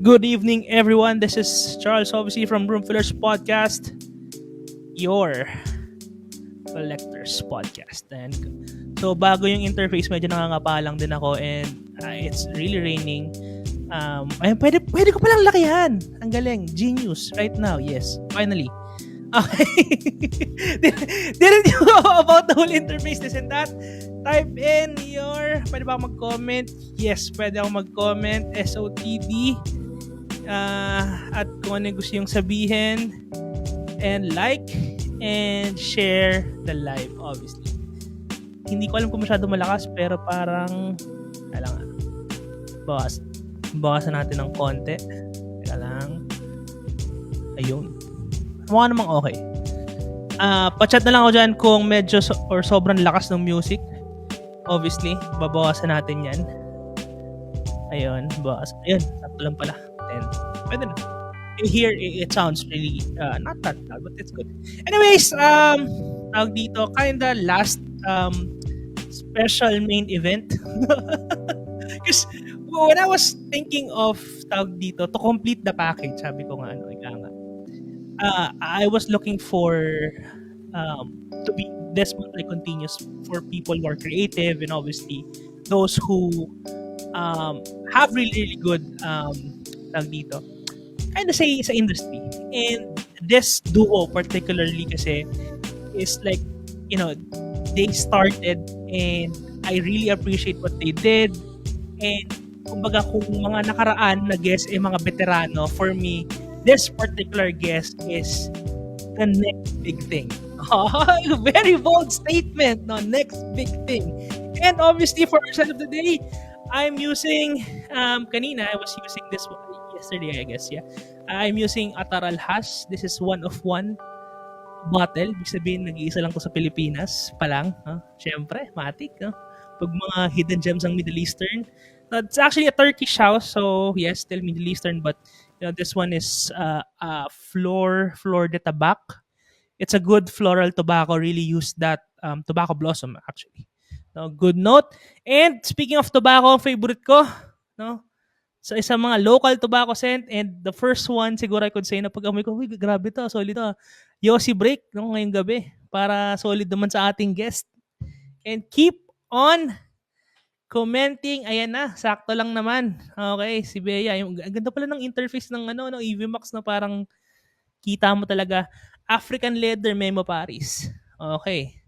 Good evening, everyone. This is Charles, obviously from Room Fillers Podcast, your collectors podcast. And so, bago yung interface, medyo nangangapalang din ako, and it's really raining. Pwede ko palang lakihan. Ang galing. Genius. Right now. Yes. Finally. Okay. Didn't you know about the whole interface, this and that? Type in pwede ba ako mag-comment? Yes, pwede ako mag-comment. SOTD. At kung ano yung gusto yung sabihin, and like and share the live, obviously. Hindi ko alam kung masyado malakas, pero parang kaya lang, bawasan natin ng konti. Kaya lang, ayun, mukha namang okay. Pa-chat na lang ako dyan kung medyo or sobrang lakas ng music. Obviously, babawasan natin yan. Ayun, ayun, sakto lang pala. Then, pwede na. Here, it sounds really not that loud, but it's good. Anyways, tawag dito, kinda last special main event. Because when I was thinking of tawag dito, to complete the package, sabi ko nga, ika nga, I was looking for to be this monthly continuous for people who are creative, and obviously those who have really, really good tawag dito, kind of say sa industry. And this duo particularly kasi is like, they started, and I really appreciate what they did. And kumbaga, kung mga nakaraan na guest mga veterano, for me, this particular guest is the next big thing. Very bold statement, no? Next big thing. And obviously, for our set of the day, I'm using, kanina, I was using this one, yesterday, I guess, yeah. I'm using Ataral Hash. This is one of one bottle. Ibig sabihin, nag-iisa lang to sa Pilipinas pa lang. Siyempre, matik. Pag mga hidden gems ang Middle Eastern. It's actually a Turkish house, so yes, still Middle Eastern, but this one is Flor de Tabac. It's a good floral tobacco. Really use that tobacco blossom, actually. No, good note. And speaking of tobacco, favorite ko, no? Sa isang mga local tobacco scent, and the first one, siguro I could say na pag-amoy ko, uy, grabe to, solid to. Yossi Break, no, ngayong gabi, para solid naman sa ating guest. And keep on commenting. Ayan na, sakto lang naman. Okay, si Bea. Ang ganda pala ng interface ng EVMAX, na parang kita mo talaga. African Leather Memo Paris. Okay.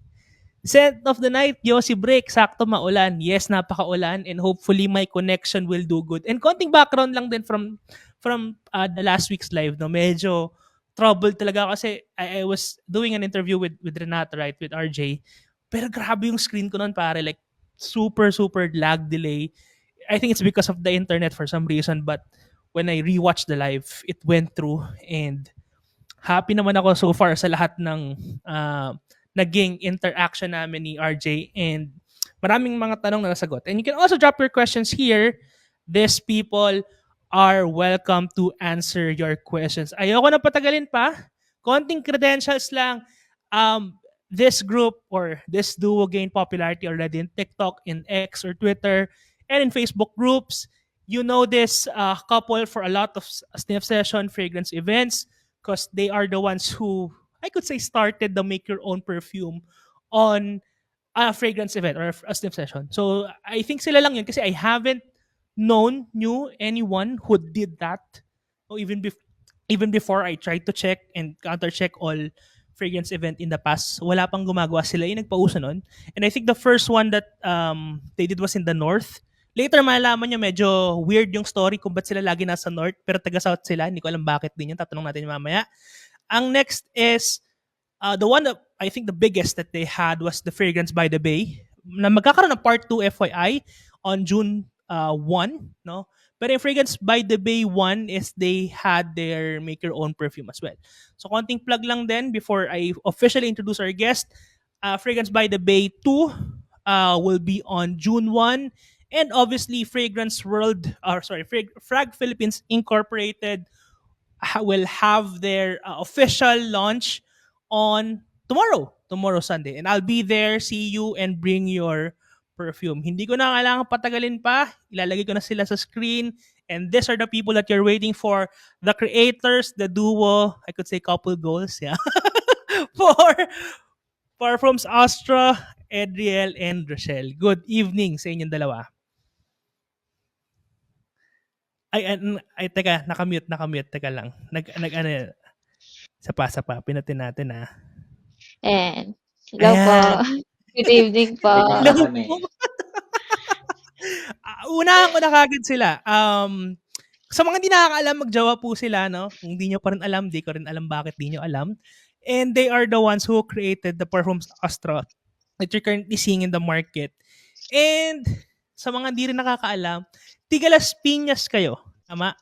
Scent of the night, Yossi Break. Sakto, maulan. Yes, napakaulan, and hopefully my connection will do good. And konting background lang din from the last week's live, no. Medyo trouble talaga kasi I was doing an interview with Renata, right, with RJ. Pero grabe yung screen ko noon, pare, like super super lag delay. I think it's because of the internet for some reason, but when I rewatched the live, it went through, and happy naman ako so far sa lahat ng naging interaction namin ni RJ, and maraming mga tanong na nasagot. And you can also drop your questions here. These people are welcome to answer your questions. Ayoko na patagalin pa. Konting credentials lang. This group or this duo gained popularity already in TikTok, in X or Twitter, and in Facebook groups. You know this couple for a lot of sniff session fragrance events, because they are the ones who, I could say, started the make your own perfume on a fragrance event or a sniff session. So I think sila lang yun, kasi I haven't knew anyone who did that. Or even before I tried to check and counter check all fragrance event in the past, wala pang gumagawa, sila yung nagpauso nun. And I think the first one that they did was in the North. Later malalaman nyo, medyo weird yung story kung ba't sila lagi nasa North, pero taga South sila. Hindi ko alam bakit din yun. Tatanong natin mamaya. Ang next is the one that I think the biggest that they had was the Fragrance by the Bay, na magkakaroon ng part 2 FYI on June 1, no? But in Fragrance by the Bay 1 is they had their make your own perfume as well. So konting plug lang din before I officially introduce our guest. Fragrance by the Bay 2 will be on June 1. And obviously Fragrance World, Frag Philippines Incorporated will have their official launch on tomorrow Sunday, and I'll be there. See you and bring your perfume. Hindi ko na kailangan patagalin pa. Ilalagay ko na sila sa screen, And these are the people that you're waiting for. The creators, the duo, I could say couple goals, yeah. for Performs Astra, Adriel, and Rochelle. Good evening sa inyong dalawa. Teka, nakamute, teka lang. Ano, sa pa, pinutin natin And hello po. Ayan. Good evening po. Hello po. Unahan ko na kagad sila. Sa mga hindi nakakaalam, magjowa po sila, no? Kung hindi nyo pa rin alam, di ko rin alam bakit di nyo alam. And they are the ones who created the Performs Astra that you're currently seeing in the market. And sa mga hindi rin nakakaalam, tiga Las Piñas kayo. Tama?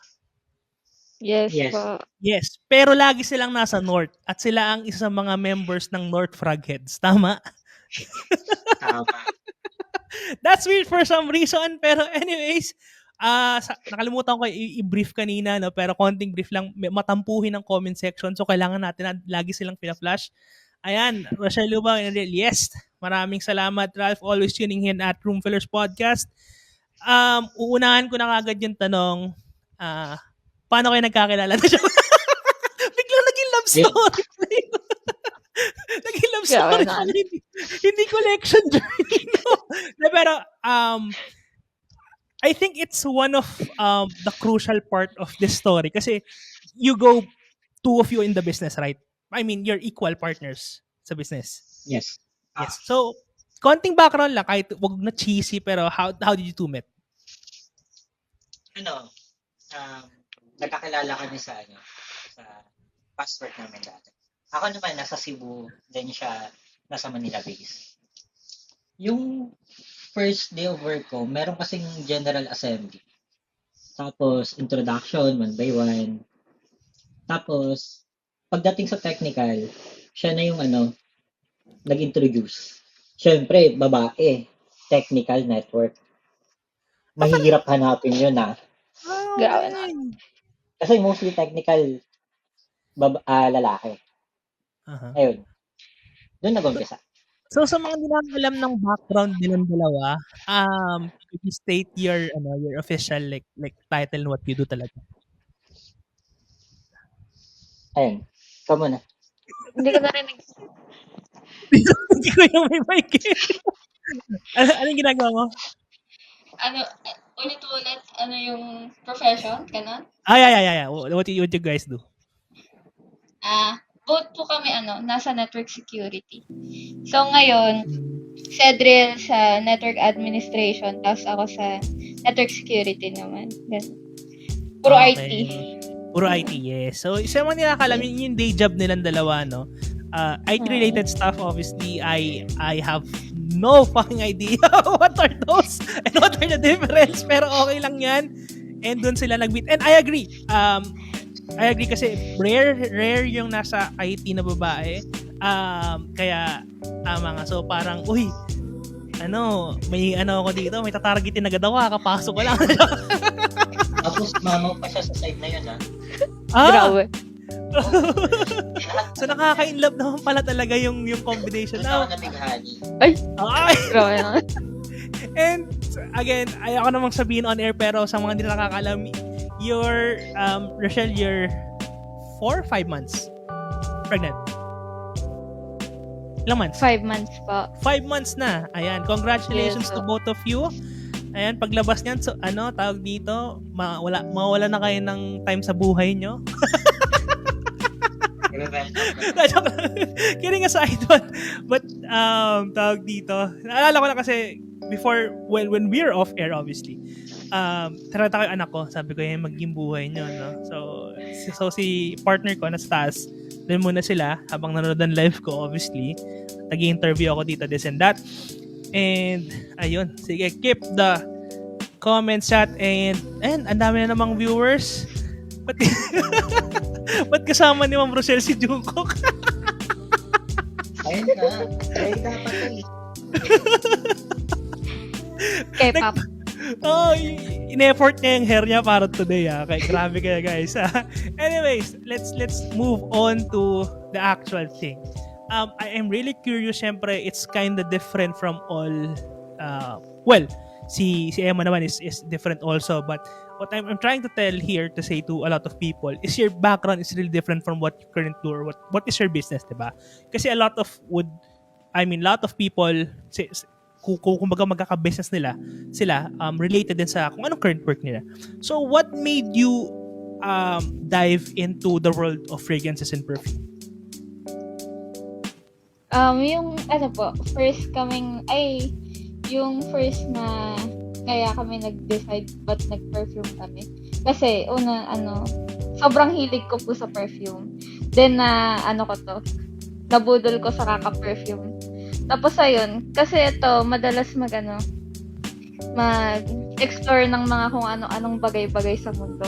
Yes, Yes. po. Yes. Pero lagi silang nasa North. At sila ang isa sa mga members ng North Frogheads. Tama? Tama. That's weird for some reason. Pero anyways, nakalimutan ko i-brief kanina, no? Pero konting brief lang, matampuhin ng comment section. So kailangan natin na lagi silang pina-flash. Ayan, Rochelle Lubang, yes, maraming salamat, Ralph, always tuning in at Room Fillers Podcast. Uunahan ko na kagad yung tanong, paano kayo nagkakilala na siya? Biglang naging love story. Naging love story. Hindi collection journey. No? Pero, I think it's one of the crucial part of this story kasi you go, two of you in the business, right? I mean, you're equal partners sa business. Yes. Yes. So, konting background lang, kahit wag na cheesy, pero how did you two meet? Nagkakilala kami sa past work namin dati. Ako naman nasa Cebu, then siya nasa Manila base. Yung first day of work ko, meron kasing general assembly. Tapos introduction, one by one. Tapos pagdating sa technical, siya na yung nag-introduce. Siyempre, babae, technical network. Mahirap hanapin yun Grabe na. Kasi mostly technical lalaki. Uh-huh. Ayun. Doon nag-umpisa. So sa mga hindi alam ng background nilang dalawa, could you state your official like title and what you do talaga? Ayun. Come on. Hindi ko narinig. Hindi ko yung may mic. Anong ginagawa mo? Ulit-ulit, yung profession? Ganon? Yeah. What you guys do? Both po kami, nasa network security. So, ngayon, si Adriel sa network administration, tapos ako sa network security naman. Ganun. Puro IT. Puro IT, yes. So, isa mga nakakalam, yung day job nilang dalawa, no? IT-related stuff, obviously, I have no fucking idea what are those and what are the difference. Pero okay lang yan. And doon sila nag-meet. And I agree. I agree kasi rare yung nasa IT na babae. Kaya tama nga. So parang, may ako dito, may tatargetin agad ako, kakapasok ko lang. Tapos mamaw pa siya sa side na yun, Grabe. So nakaka-inlove naman pala talaga yung combination. Doon ako nabighani. Ay! Grabe na. And again, ayoko namang sabihin on air, pero sa mga hindi nakakaalam, Rochelle, you're 4 or 5 months pregnant? Ilang months? 5 months po. 5 months na. Ayan, congratulations Yes, to both of you. Ayan, paglabas niyan, so tawag dito, mawala na kayo ng time sa buhay nyo. Kidding aside, but tawag dito, naalala ko na kasi before, when we're off air, obviously, tarata ko yung anak ko, sabi ko, maging buhay nyo, no? So si partner ko na taas, doon muna sila habang nanonood ng live ko, obviously, nag-interview ako dito, this and that, and ayun, sige, keep the comments chat, and ang dami na namang viewers. Ba't kasama ni Ma'am Rochelle si Jungkook? Ayun na. Ay, dapat K-pop. In-effort niya yung hair niya para today. Kaya grabe kayo guys. Anyways, let's move on to the actual thing. I am really curious. Syempre, it's kind of different from all. Si Emma naman is different also. But what I'm trying to tell here to say to a lot of people is your background is really different from what you currently do or what is your business, diba? Kasi a lot of people kung kumbaga magkaka-business sila related din sa kung anong current work nila. So what made you dive into the world of fragrances and perfume? Yung yung first na kaya kami nag-decide ba't nag-perfume kami. Kasi sobrang hilig ko po sa perfume. Then nabudol ko sa kaka-perfume. Tapos ayun, kasi ito madalas mag-explore ng mga kung ano-anong bagay-bagay sa mundo.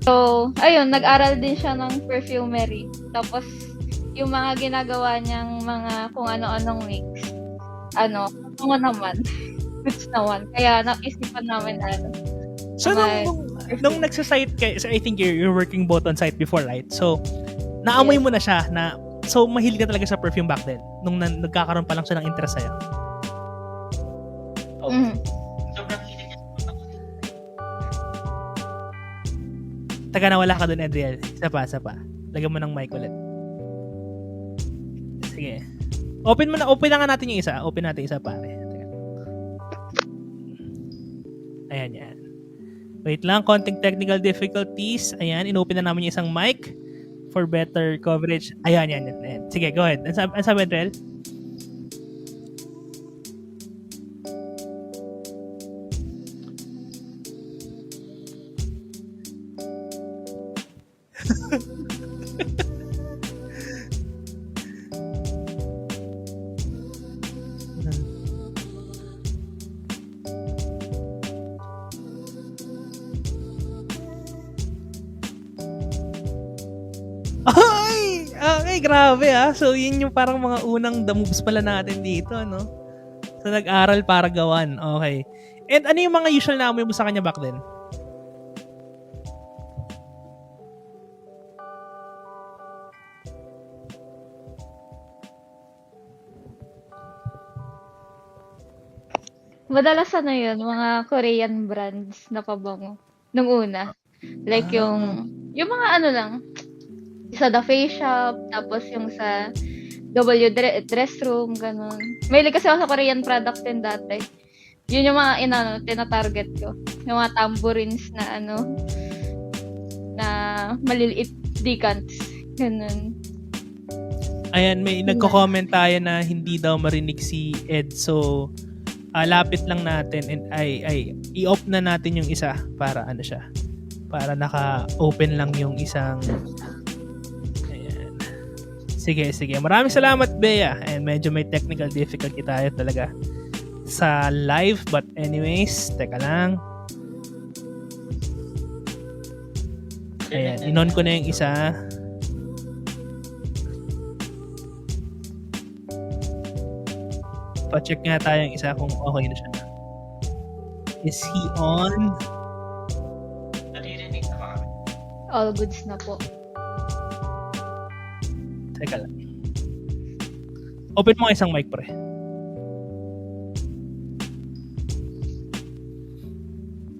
So, ayun, nag-aral din siya ng perfumery. Tapos yung mga ginagawa niyang mga kung ano-anong mix, kung naman, goods naman. Kaya naisipan namin So, nung nagsa-site kayo, so I think you're working both on site before, right? So, naamoy mo na siya na, so mahilig ka talaga sa perfume back then, nung nagkakaroon pa lang siya ng interest sa'yo. Oh. Mhm. Sobrang hilig niya. Taga nawala ka dun, Adriel. Isa pa. Lagyan mo ng mic ulit. Sige. Open na nga natin yung isa. Open natin isa, pare. Teka. Ayan, yan. Wait lang, konting technical difficulties. Ayan, inopen na namin yung isang mic for better coverage. Ayan. Sige, go ahead. Ano sabi, Adriel? Ay! Okay, grabe So, yun yung parang mga unang the moves pala natin dito, no? So, nag-aral para gawan. Okay. And ano yung mga usual na amoy mo sa kanya back then? Madalas yun, mga Korean brands na pabango. Nung una. Like yung mga lang, sa The Face Shop, tapos yung sa W Dress Room, ganun. Mahilig kasi ako sa Korean product din dati. Yun yung mga tina-target ko. Yung mga tambourines na na maliliit decants. Ganun. Ayan, may nagko-comment tayo na hindi daw marinig si Ed. So, lapit lang natin and i-off na natin yung isa para siya. Para naka-open lang yung isang. Ayan. Sige. Maraming salamat, Bea. And medyo may technical difficulty tayo talaga sa live. But anyways, teka lang. Ayan, inon ko na yung isa. Pa-check nga tayo yung isa kung okay na siya. Is he on? Naririnig na ba kami? All goods na po. Teka lang. Open mo nga isang mic, pre.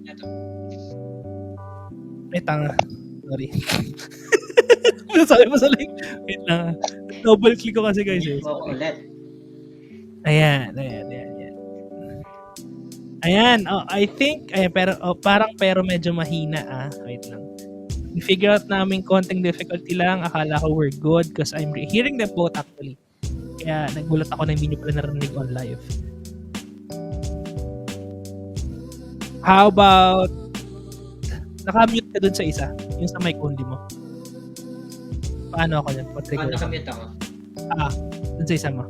Ito. Tanga. Sorry. Sabi mo sa link. Wait lang. Double click ko kasi guys. Ulit. Ayan. I think, pero medyo mahina Wait lang. I-figure out namin konting difficulty lang. Akala ko we're good because I'm hearing them both actually. Kaya nagulat ako na hindi nyo pala narinig on live. How about naka-mute ka dun sa isa? Yung sa mic only mo. Paano ako dyan? Paano nakamute ako? Dun sa isa mo.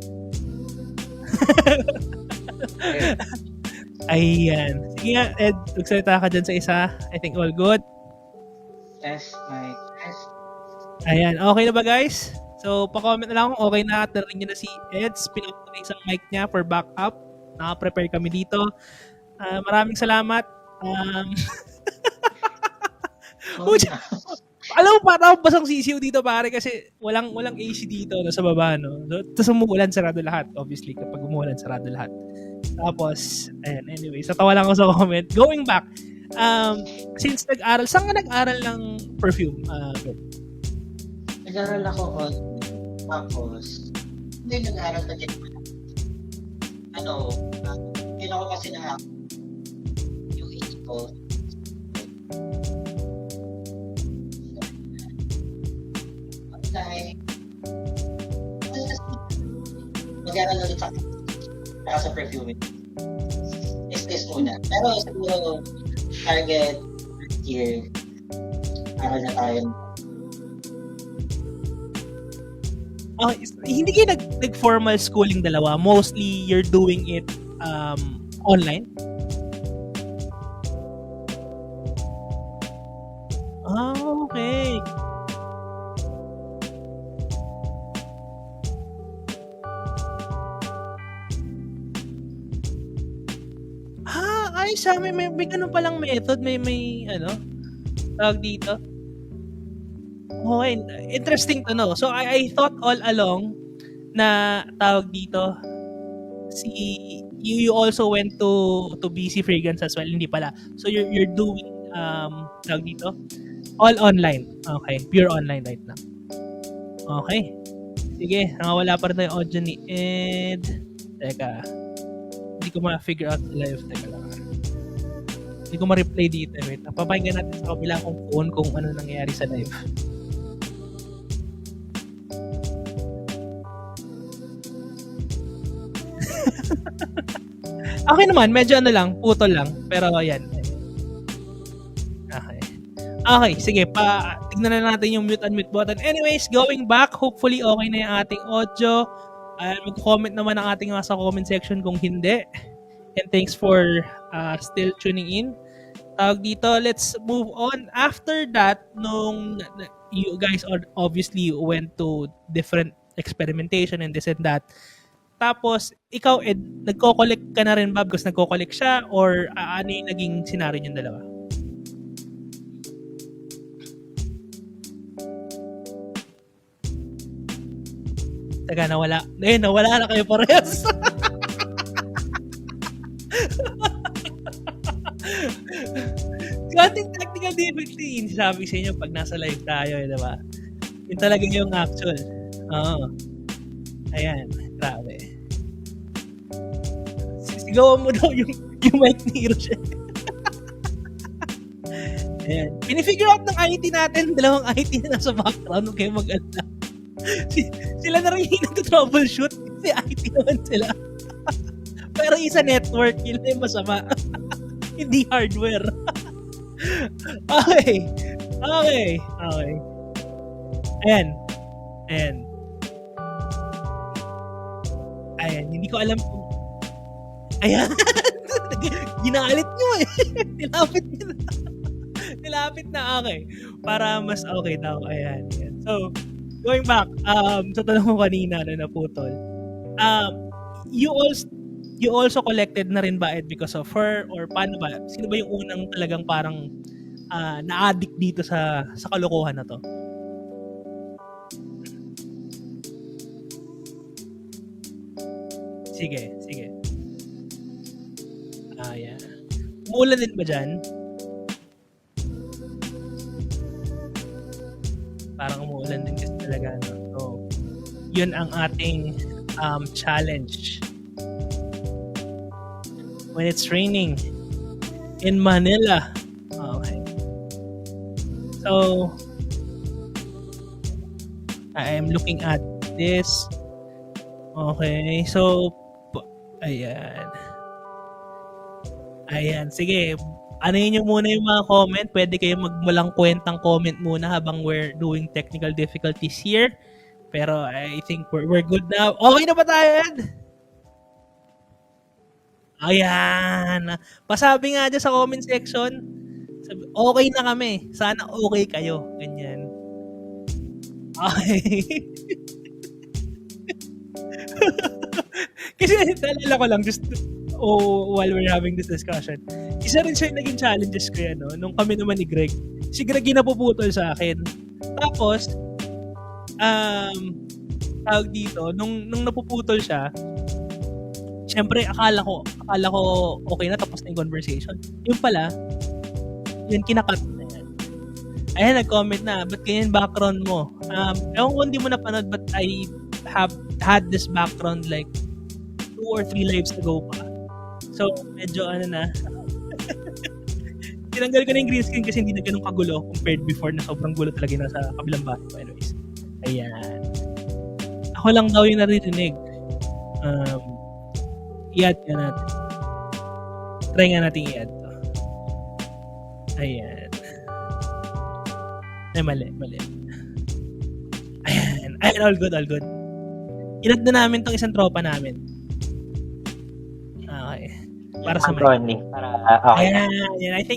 Ayan. Sige nga, Ed, magsalita ka dyan sa isa. I think all good. Yes, Mike. Yes. Ayan. Okay na ba, guys? So, pa-comment na lang kung okay na at narinig nyo na si Ed. Pinag ko na isang mic niya for backup. Naka-prepare kami dito. Maraming salamat. Alam mo, parang basang sisiw dito, pare, kasi walang AC dito sa baba, no? So, tapos umuulan, sarado lahat. Obviously, kapag umuulan, sarado lahat. Tapos, ayan, anyway, sa tawa lang ako sa comment. Going back, since saan ka nag-aral ng perfume? Ben? Nag-aral ako on, tapos, hindi nag-aral na din. Yun ako kasi na yung age ko. Dahil, mag-aral ulit sa perfume. Is muna. Pero siguro, target year, aral na tayo. Hindi kayo nag-formal schooling dalawa. Mostly, you're doing it online? Okay. Ayos ha. May ganun palang method. May tawag dito. Okay, interesting to know. So I thought all along na tawag dito you also went to BC Fragrance as well, hindi pala. So you're doing tawag dito all online. Okay, pure online right now. Okay. Sige, wala pa rin tayong audio ni Ed. Teka. Hindi ko ma-figure out live. Teka lang. Hindi ko ma-replay dito. Wait, papakinggan natin sa kabila kong phone kung ano nangyayari sa live. Okay naman, medyo putol lang. Pero ayan. Okay, sige, tignan na natin yung mute and mute button. Anyways, going back, hopefully okay na yung ating audio. Mag-comment naman ang ating sa comment section kung hindi. And thanks for still tuning in. Tawag dito, let's move on. After that, nung you guys obviously went to different experimentation and this and that, tapos, ikaw, Ed, nagko-collect ka na rin ba? Because nagko-collect siya? Or ano yung naging scenario yung dalawa? Taga, nawala. Nawala na kayo parehas. Konting technical difficulty. Sabi sa inyo, pag nasa live tayo, diba? Yun talaga yung actual. Oo. Ayan. Grabe. Sigawan mo daw yung mic ni Rochelle. Ayan. Pinifigure out ng IT natin. Dalawang IT na nasa background. Huwag kayo mag-alala. Sila na rin yung nag-troubleshoot. Kasi IT naman sila. Pero isa network. Yun na yung masama. Hindi hardware. Okay. Ayan. Hindi ko alam kung... Ayan. Ginalit nyo eh. Nilapit na. Okay. Para mas okay daw. Ayan. So, going back, sa tanong ko kanina na naputol. You also collected na rin ba, Ed, because of her? Or paano ba? Sino ba yung unang talagang parang na-addict dito sa kalokohan na to? Sige. Ayan. Umuulan din ba dyan? Parang umuulan din kasi talaga. No? So, yun ang ating challenge. When it's raining in Manila. Okay. So, I am looking at this. Okay. So, Ayan. Sige. Anuhin nyo muna yung mga comment. Pwede kayo magmulang kwentang comment muna habang we're doing technical difficulties here. Pero I think we're good now. Okay na ba tayo, Ed? Ayan. Pasabi nga dyan sa comment section. Okay na kami. Sana okay kayo. Ganyan. Okay. Kasi naalala ko lang, while we're having this discussion, isa rin siya yung naging challenges ko yan, no? Nung kami naman ni Greg. Si Greg yung napuputol sa akin. Tapos, tawag dito, nung napuputol siya Siyempre, akala ko okay na, tapos na yung conversation. Yung pala, yun kinakat na yan. Ayan, nag-comment na, ba't ganyan background mo? Ewan ko hindi mo napanood, but I have had this background like 2 or 3 lives ago pa. So, medyo na, tinanggal ko na yung green screen kasi hindi na ganun kagulo compared before na sobrang gulo talaga yung nasa kabilang bahay ko. Anyways, ayan. Ako lang daw yung naririnig. I-add ka natin. Try nga natin i-add to. Ayan. Ay, mali. Ayan, all good. I-add na namin tong isang tropa namin. Okay. Para sa Only. Para, okay. Ayan.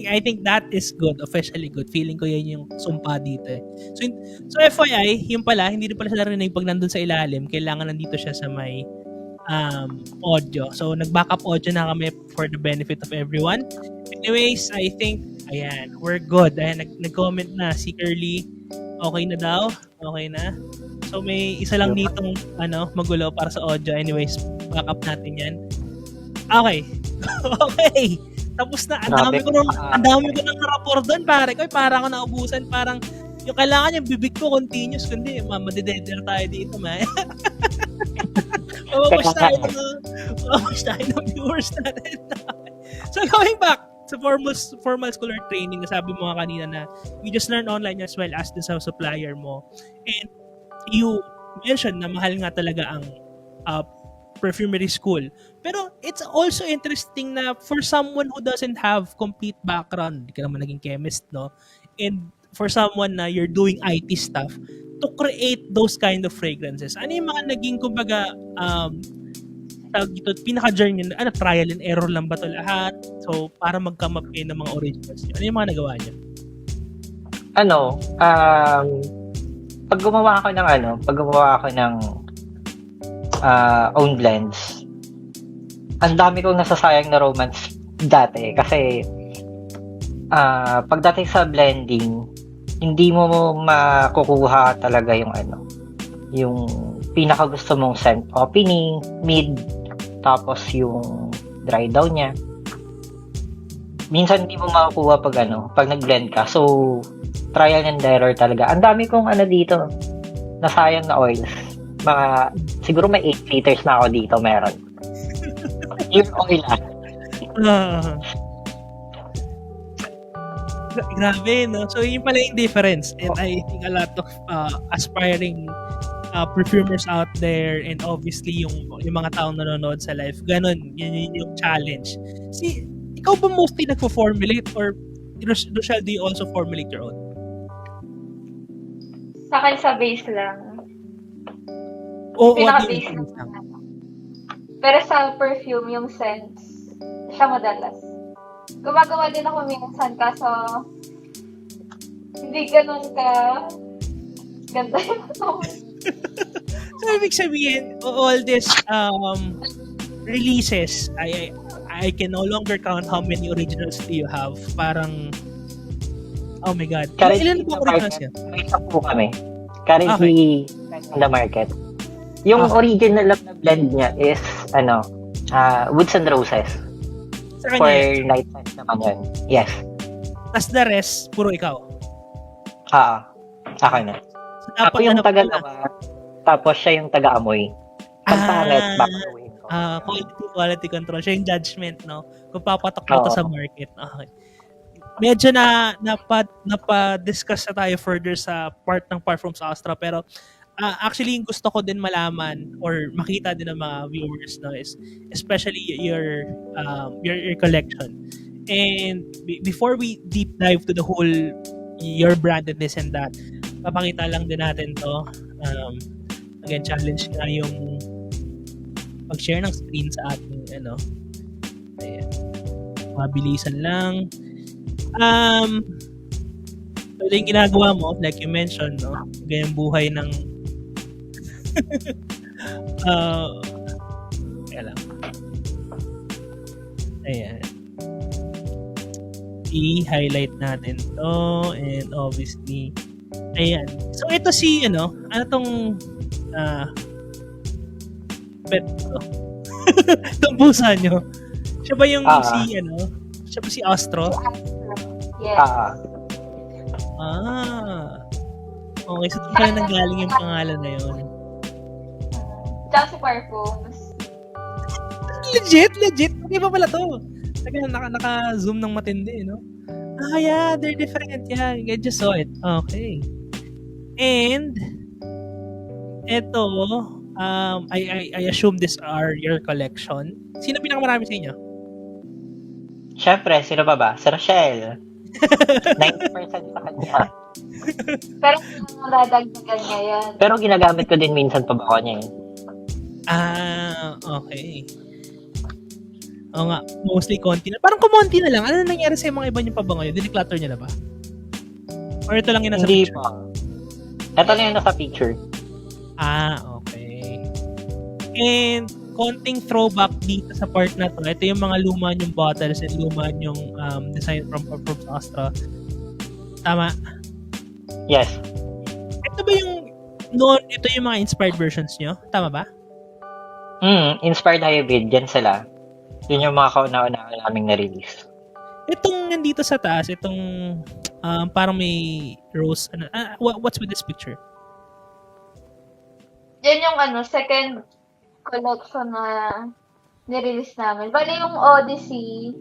I think that is good. Officially good. Feeling ko yan yung sumpa dito eh. So FYI, yung pala, hindi rin pala siya narinig pag nandun sa ilalim. Kailangan nandito siya sa may audio. So, nag-backup audio na kami for the benefit of everyone. Anyways, I think, ayan, we're good. Ayan, nag-comment na si Curly. Okay na daw. Okay na. So, may isa lang ditong, magulo para sa audio. Anyways, backup natin yan. Okay. Okay. Tapos na. Ang dami ko nang rapport doon, pare. Para ako naubusan. Parang, yung kailangan yung bibig ko continuous. Kundi, madededer tayo dito, man. Mababash tayo ng viewers natin. So, going back sa formal school or training, nasabi mo nga kanina na you just learn online as well as sa supplier mo. And you mentioned na mahal nga talaga ang perfumery school. Pero it's also interesting na for someone who doesn't have complete background, hindi ka naman naging chemist, no? And for someone na you're doing IT stuff, to create those kind of fragrances. Ano yung mga naging, kumbaga, pinaka-journey, trial and error lang ba ito lahat? So, para mag-come up ng mga originals niyo. Ano yung mga nagawa niyo? Pag gumawa ako ng own blends, ang dami kong nasasayang na romance dati. Kasi, pagdating sa blending, hindi mo makukuha talaga yung pinaka gusto mong scent opening, mid, tapos yung dry down niya. Minsan hindi mo makukuha pag nag-blend ka. So, trial and error talaga. Ang dami kong dito, nasayang na oils. Siguro may 8 liters na ako dito meron. Yung oil Grabe, no? So, yun pala yung difference. And I think a lot of aspiring perfumers out there, and obviously yung mga taong nanonood sa live, ganun, yun yung challenge. Ikaw ba mostly nagpo-formulate, or Rochelle, do you also formulate your own? Sa akin sa base lang. Pinaka-base lang. Pero sa perfume, yung scents, siya madalas. Gumagawa din ako minsan, kaso hindi ganun ka ganda yung So, ibig sabihin, all this releases, I can no longer count how many originals do you have. Parang, oh my God. Ilan po originals yan? May 10 kami. Currently, in the market. Yung original na blend niya is, Woods and Roses. For night scent naman yun. Yes. Tas the rest, puro ikaw? Akin na. So, ako yung taga-lawa, tapos siya yung taga-amoy. Pagpangit, babaguhin ko. Quality control. Siya yung judgment, no? Kung papatok mo to sa market. Okay. Medyo napa-discuss na tayo further sa part ng Parfums Astra, pero actually, yung gusto ko din malaman or makita din ng mga viewers, no, is especially your collection. And before we deep dive to the whole your brand and this and that, papakita lang din natin to. Again, challenge nga yung pag-share ng screen sa ating ayan. Mabilisan lang. So, yung ginagawa mo, like you mentioned, no, ganyang buhay ng kaya lang. Ayan. I-highlight natin to, and obviously ayan. So ito si ano tong pet to. Tumbusan nyo. Siya ba yung Ah. Siya ba si Astro? Yes. Okay, so doon pala nanggaling yung pangalan na yun. Tsaka si Parfums. Legit? Hindi pa pala to. Naka-zoom ng matindi, no? Yeah, they're different. Yeah, I just saw it. Okay. And, eto, I assume these are your collection. Sino pinakamarami sa inyo? Syempre, sino ba ba? Si Rochelle. 90% sa kanya. Pero kung dadagdagan niya yan. Pero ginagamit ko din minsan pa ba niya eh. Okay. Oo nga, mostly konti na. Parang kumonti na lang. Ano nangyari sa mga iba niyong pabango yun? Dineclutter niyo na ba? Or ito lang yung nasa Hindi picture? pa. Ito na yung nasa picture. Okay. And konting throwback dito sa part na to. Ito yung mga luma niyong bottles and luma niyong design from Astra. Tama? Yes. Ito ba yung ito yung mga inspired versions niyo? Tama ba? Inspired Hybrid. Yan sila. Yun yung mga kauna-una naming na-release. Itong nandito sa taas, itong parang may rose. What's with this picture? Yan yung second collection na nirelease namin. Bali yung Odyssey,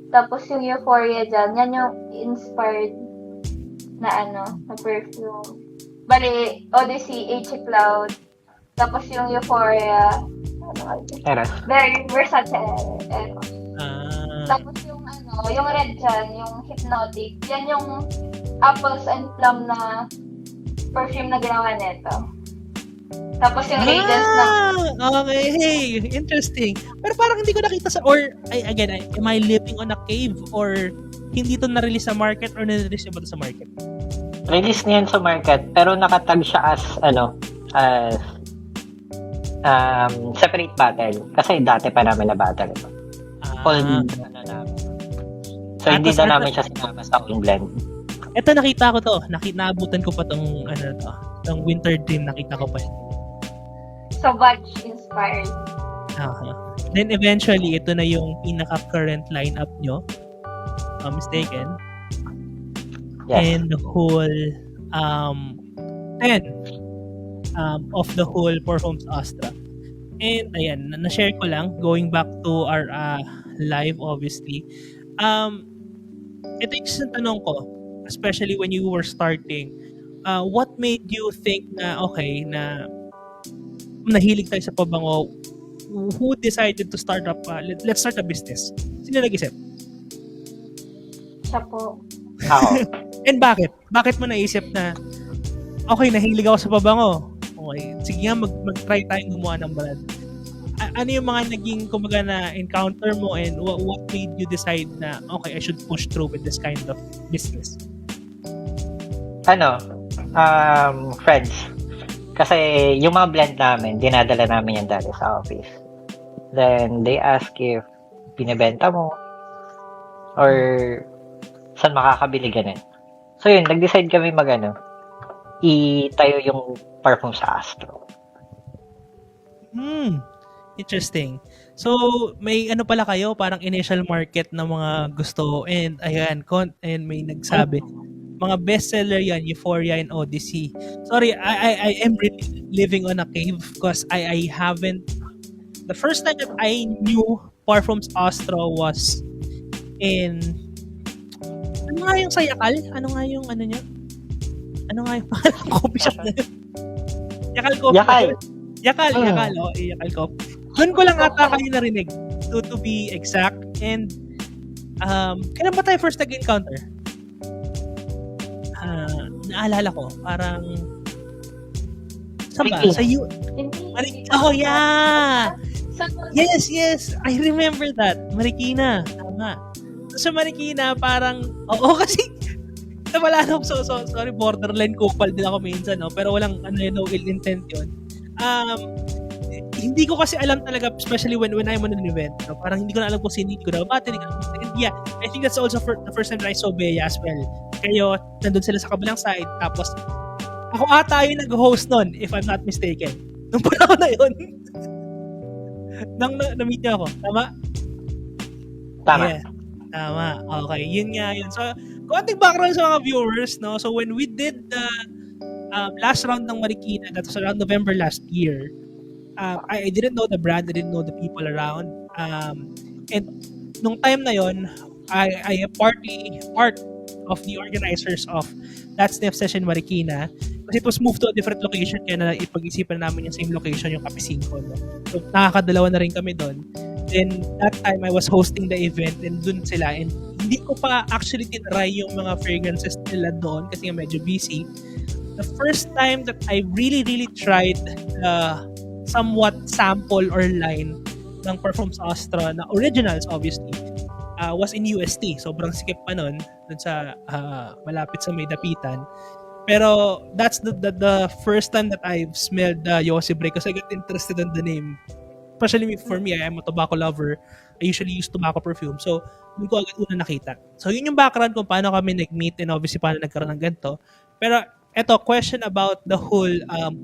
tapos yung Euphoria dyan, yan yung inspired na perfume. Bali, Odyssey, H. Cloud, tapos yung Euphoria, Eros. very versatile. Tapos yung yung red dyan, yung Hypnotic, yan yung apples and plum na perfume na ginawa nito. Tapos yung Radiance na... Okay, hey, interesting. Pero parang hindi ko nakita am I living on a cave or hindi to na-release sa market or na-release ba to sa market? Release na yan sa market, pero nakatag siya as separate bottle. Kasi dati pa namin na bottle ito. Namin. So, hindi na namin siya sinama sa own blend. Ito, nakita ko to. Naabutan ko pa tong, tong Winter Dream. Nakita ko pa yun. Sauvage inspired. Then, eventually, ito na yung pinaka-current lineup nyo. Mistaken. Yes. And the whole, 10 of the whole Parfums Astra. And, ayan, na-share ko lang, going back to our live, obviously. Ito yung isang tanong ko, especially when you were starting, what made you think na, okay, na nahilig tayo sa pabango? Who decided to start up, let's start a business? Sino nag-isip? Siya po. Ako. And bakit? Bakit mo naisip na, okay, nahilig ako sa pabango. Okay, sige nga, mag-try tayong gumawa ng brand. Ano yung mga naging, kumaga, na encounter mo and what made you decide na, okay, I should push through with this kind of business? Friends. Kasi yung mga blend namin, dinadala namin yan dati sa office. Then, they ask if binibenta mo or saan makakabili ganun. So yun, nag-decide kami itayo yung parfum sa Astro. Interesting. So, may pala kayo, parang initial market na mga gusto and ayan, and may nagsabi, mga bestseller yan, Euphoria and Odyssey. Sorry, I am really living on a cave because I haven't, the first time that I knew Parfums Astro was in, ano nga yung sa Yakal? Ano nga yung niya? Ano nga yung pangalang coffee shop na yun? Yakal Coffee. Yakal. Yakal Coffee. Doon ko lang ata kayo narinig to be exact. And kailan ba tayo first nag-encounter? Naalala ko, parang saan ba? Sa oh yeah! Yes! I remember that. Marikina. Tama. Sa Marikina, parang, kasi wala na ako. So, sorry, borderline kupal din ako minsan, no? Pero walang, no ill intent yun. Hindi ko kasi alam talaga, especially when I'm on an event, no? Parang hindi ko na alam kung sino, hindi ko na bati, yeah, I think that's also the first time that I saw Bea as well. Kayo, nandun sila sa kabilang side, tapos, ako ata yung nag-host nun, if I'm not mistaken. Nung panahon na yun. Nang na-meet niyo ako. Tama? Tama. Yeah. Tama. Okay. Yun nga yun. So, konting background sa mga viewers, no? So, when we did the last round ng Marikina, that was around November last year, I didn't know the brand, I didn't know the people around. And nung time na yon, I am part of the organizers of that Sniff Session Marikina kasi it was moved to a different location kaya na ipag-isipan namin yung same location, yung Cafe 5. No? So, nakakadalawa na rin kami doon. Then, that time, I was hosting the event and dun sila. And hindi ko pa actually tinry yung mga fragrances nila doon kasi nga medyo busy. The first time that I really, really tried somewhat sample or line ng Parfums Astra na originals, obviously, was in UST. Sobrang sikip pa nun dun sa malapit sa may dapitan. Pero that's the first time that I've smelled the Yossi Break kasi I got interested in the name. Especially for me, I am a tobacco lover. I usually use tobacco perfume. So, hindi ko agad una nakita. So, yun yung background kung paano kami nag-meet and obviously paano nagkaroon ng ganito. Pero, eto, question about the whole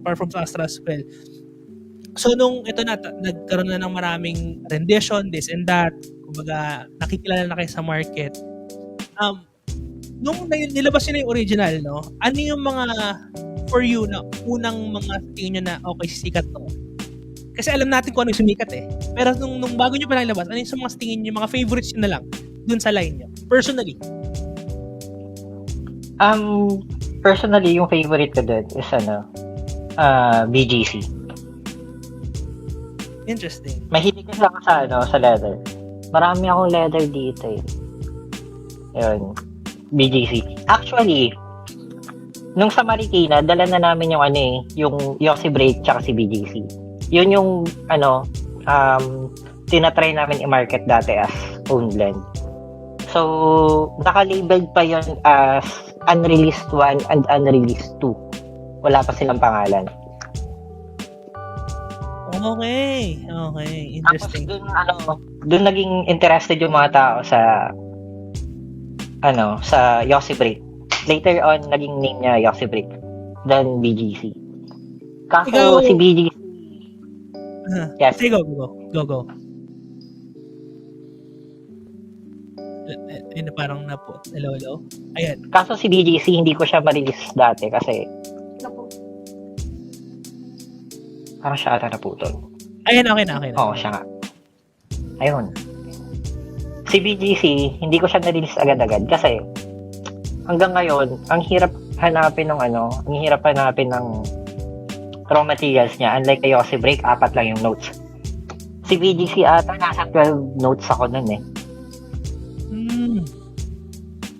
Parfums Astra as well. So, nung ito na, nagkaroon na ng maraming rendition, this and that, kumbaga, nakikilala na kayo sa market. Nung nilabas nyo na yung original, no? Ano yung mga, for you, na unang mga tingin nyo na, okay, sikat to? Kasi alam natin kung ano yung sumikat eh. Pero nung bago nyo pa nalabas, ano yung sa mga tingin nyo, mga favorites nyo na lang, dun sa line nyo? Personally. Personally, yung favorite ko dun is BGC. Interesting. Mahilig kasi ako sa leather. Marami akong leather dito eh. Yun. BGC. Actually, nung sa Marikina, dala na namin yung yung Yossi Break tsaka si BGC. Yun yung tinatry namin i-market dati as own blend. So, naka-labeled pa yun as unreleased 1 and unreleased 2. Wala pa silang pangalan. Okay. Interesting. Tapos dun naging interested yung mga tao sa Yossi Break. Later on, naging name niya Yossi Break than BGC. Kaso si BGC yes. Sige, go. Ayun, parang hello. Ayan. Kaso si BGC, hindi ko siya ma-release dati kasi parang siya ata naputol. Ayan, okay na. Oo, siya nga. Ayun. Si BGC, hindi ko siya na-release agad-agad kasi hanggang ngayon, ang hirap hanapin ng raw materials niya. Unlike kay Yossi Break, 4 lang yung notes. Si BGC ata, nasa 12 notes ako nun eh.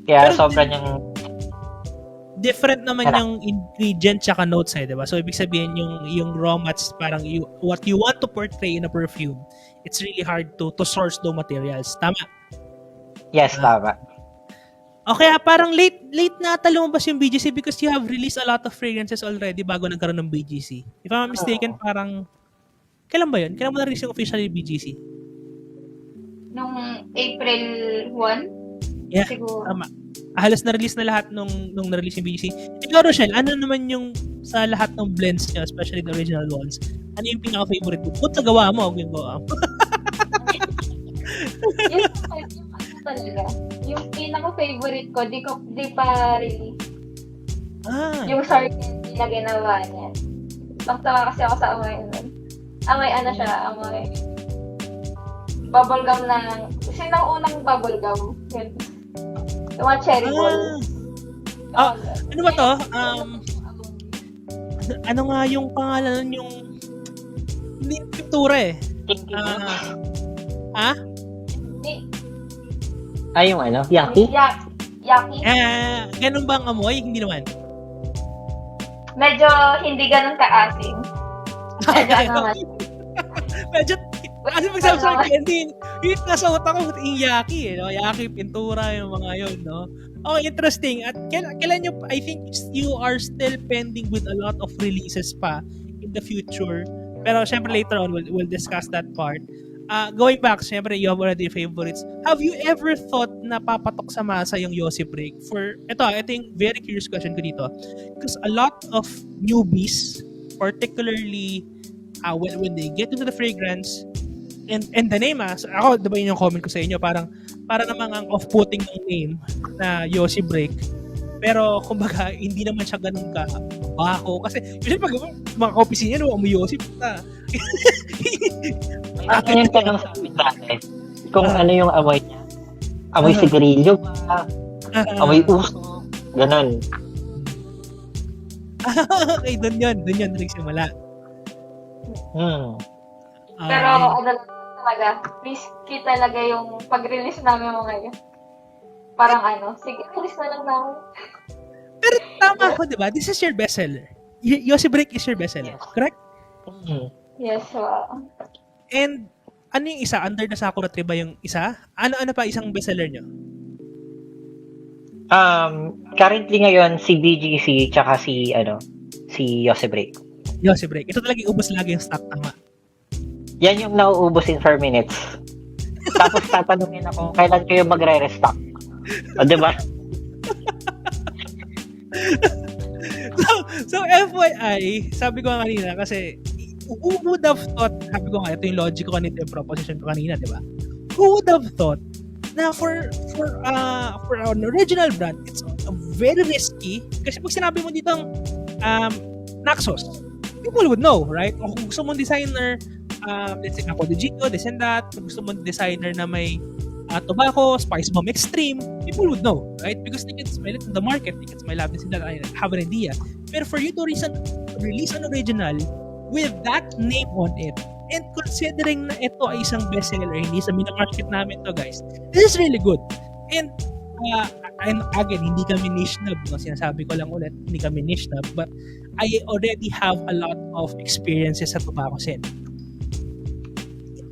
Kaya Pero sobrang yung different naman yung ingredient tsaka notes eh, diba? So, ibig sabihin yung raw mats, parang what you want to portray in a perfume, it's really hard to source those materials. Tama? yes, tama. Okay, parang late na lumabas yung BGC because you have released a lot of fragrances already bago nagkaroon ng BGC. If I'm not mistaken, parang kailan ba yun? Kailan mo na-release yung official BGC? Nung April 1? Yeah, Siguro. tama. Halos na-release na lahat nung na-release yung BGC. Ikaw, Rochelle, ano naman yung sa lahat ng blends niya, especially the original ones, ano yung pinaka-favorite mo? Put sa gawa mo, huwag yung gawa mo. Yung talaga. Yung pinaka-favorite ko, di pa release. Yung Sargent na ginawa niya. Baktawa kasi ako sa amoy nun. Amoy bubblegum na, kasi nang unang bubblegum. Yun. Yung mga cherry ball. Ano ba to? Ano nga yung pangalan nun, yung hindi yung pintura eh. Yung Yaki? Yaki. Ganun ba ang amoy? Hindi naman. Medyo hindi ganun ka-asim. Medyo kasi magsabi sa akin, yung nasa utak ko, yung Yaki, no? Yaki, pintura, yung mga yun, no? Oh, interesting. At kailan nyo, I think you are still pending with a lot of releases pa in the future. Pero syempre later on, we'll discuss that part. Going back, syempre, you have already favorites. Have you ever thought na papatok sa masa yung Yossi Break? Ito yung very curious question ko dito. Because a lot of newbies, particularly when they get into the fragrance, And the name, ako, diba yun yung comment ko sa inyo, para namang ang off-putting ng name na Yossi Break. Pero, kumbaga, hindi naman siya ganun ka bako. Kasi, usually pag mga ka-opisina niya, amoy Yossi, puta. Ano yung tanong sa amin dati? Kung ano yung amoy niya? Amoy sigarilyo ba? Amoy uso? Ganon. Okay, dun yun nagsimula. Pero ano lang talaga, risky talaga yung pag-release namin mga yun. Parang sige, release na lang namin. Pero tama ako, di ba? This is your bestseller. Yossi Break is your bestseller, correct? Yes, And ano yung isa? Under the Sakura Tree ba yung isa? Ano pa isang bestseller nyo? Currently ngayon, si BGC tsaka si Yossi Break. Yossi Break. Ito talaga ubos lagi yung stock, tama. Yan yung nauubos in 4 minutes. Tapos tatanungin ako, kailan kayo magre-restock? O, diba? So, FYI, sabi ko nga kanina, kasi, who would have thought, sabi ko nga, ito yung logic ko kanina, yung proposition ko kanina, di ba? Who would have thought na for an original brand, it's very risky, kasi pag sinabi mo dito Naxos, people would know, right? O kung gusto mong designer, let's say, Capo de Gito, this and that, kung gusto mong designer na may tobacco, Spice Bomb Extreme, people would know, right? Because they can smell it in the market, they can smell it and have an idea. But for you to release an original with that name on it, and considering na ito ay isang bestseller, hindi sa minamarket namin to, guys, this is really good. And again, hindi kami niche nub, no? Sinasabi ko lang ulit, hindi kami niche nub, but I already have a lot of experiences sa tobacco scene.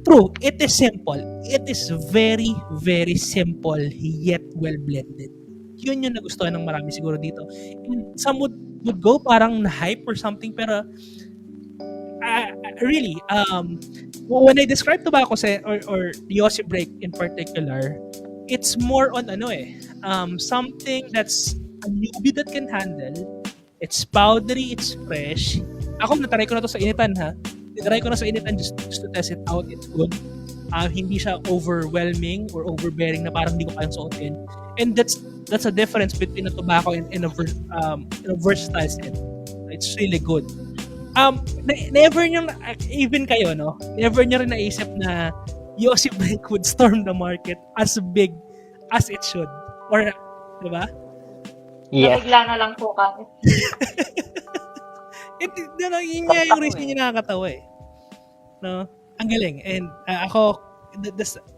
True, it is simple. It is very, very simple yet well blended. Yun yung nagustuhan ng marami siguro dito. And some would go parang na-hype or something, pero really, when I describe tobacco or Yossi Break in particular, it's more on something that's a newbie that can handle. It's powdery, it's fresh. Ako, natry ko na to sa initan, ha? Natry ko na sa initan just to test it out. It's good. Hindi siya overwhelming or overbearing na parang hindi ko kayang suotin. And that's a difference between a tobacco and a versatile set. It's really good. Never nyo, even kayo, no? Never nyo rin naisip na Yossi Break would storm the market as big as it should. Or, di ba? Yes. Nabigla na lang po kami. Yun nga yung reason niya nakakatawa eh. No? Ang galing. And ako,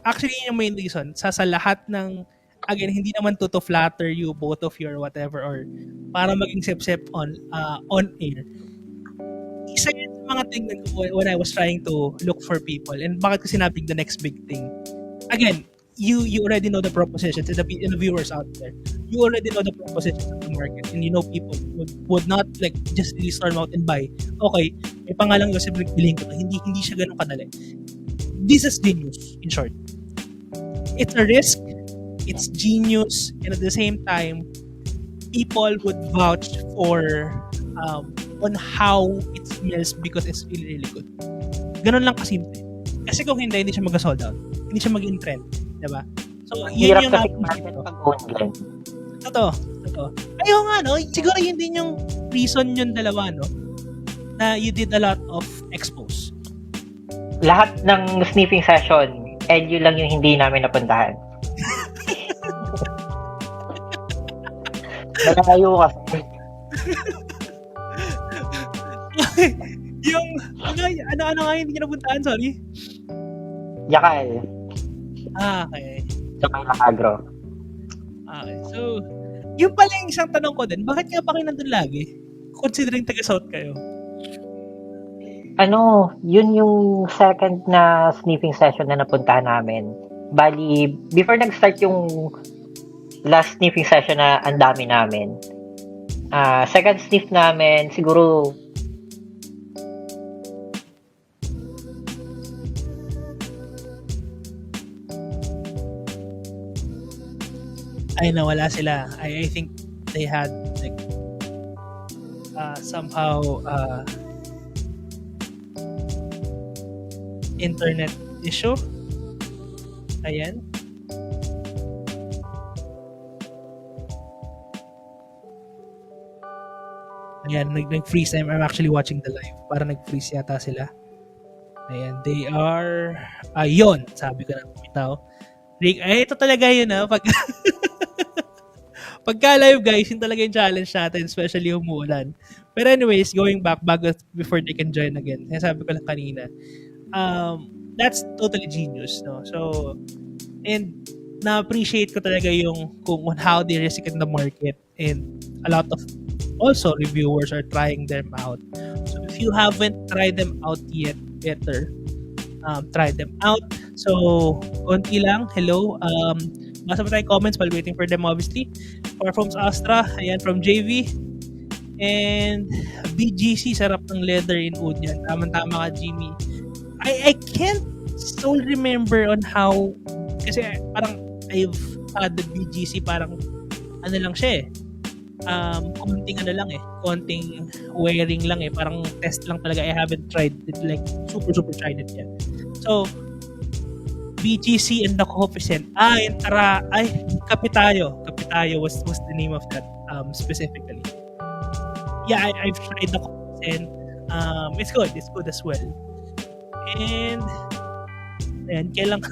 actually yung main reason, sa lahat ng, again, hindi naman to flatter you, both of you or whatever, or para maging sip-sip on air. Isa yun sa mga tingnan ko when I was trying to look for people. And bakit ko sinabing the next big thing? Again, you already know the propositions and the viewers out there. You already know the propositions of the market, and you know people would not like just really storm out and buy. Okay, may pangalang Yossi Break, bilhin ko to. Hindi siya ganun kadali. This is genius, in short. It's a risk, it's genius, and at the same time, people would vouch for on how it smells because it's really, really good. Ganun lang kasimple. Kasi kung hindi siya mag-sold out. Hindi siya maging trend. Diba? So, yun Hirap yung kasi market pag own blend. Totoo. Ayaw nga, no? Siguro yun din yung reason yung dalawa, no? Na you did a lot of expos. Lahat ng sniffing session, LU lang yung hindi namin napuntahan. Malayo kasi. Yung, ano nga hindi niya napuntahan, sorry? Yakal. Okay. Sa may Macagro. Okay, so, yung pala yung isang tanong ko din, bakit nga pa kayo nandun lagi? Considering taga-South kayo. Yun yung second na sniffing session na napuntahan namin. Bali, before nag-start yung last sniffing session na ang dami namin, second sniff namin, siguro ay nawala sila. I think they had like somehow internet issue. Ayan. Ayan, nag-freeze. I'm actually watching the live. Para nag-freeze yata sila. Ayan, they are... Ayun, sabi ko na bitaw. Rick, ito talaga yun pag... Pagka live guys, yun talaga yung challenge natin, especially umuulan. Pero anyways, going back, before they can join again, sabi ko lang kanina, that's totally genius, no? So, and na-appreciate ko talaga yung kung on how they risk in the market, and a lot of also reviewers are trying them out. So if you haven't tried them out yet, better try them out. So konti lang, hello, basa pa tayong comments while waiting for them, obviously. Parfums Astra, ayan, from JV, and BGC, sarap ng leather in oud yan. Tama-tama ka, Jimmy. I can't so remember on how, kasi parang I've had the BGC, parang ano lang siya konting ano lang konting wearing lang parang test lang talaga. I haven't tried it, like super tried it yet. So BGC and the Coffee Scent, yung Tara, Kapitayo was the name of that specifically. Yeah, I've tried the Coffee Scent. It's good as well. And ayan, kailan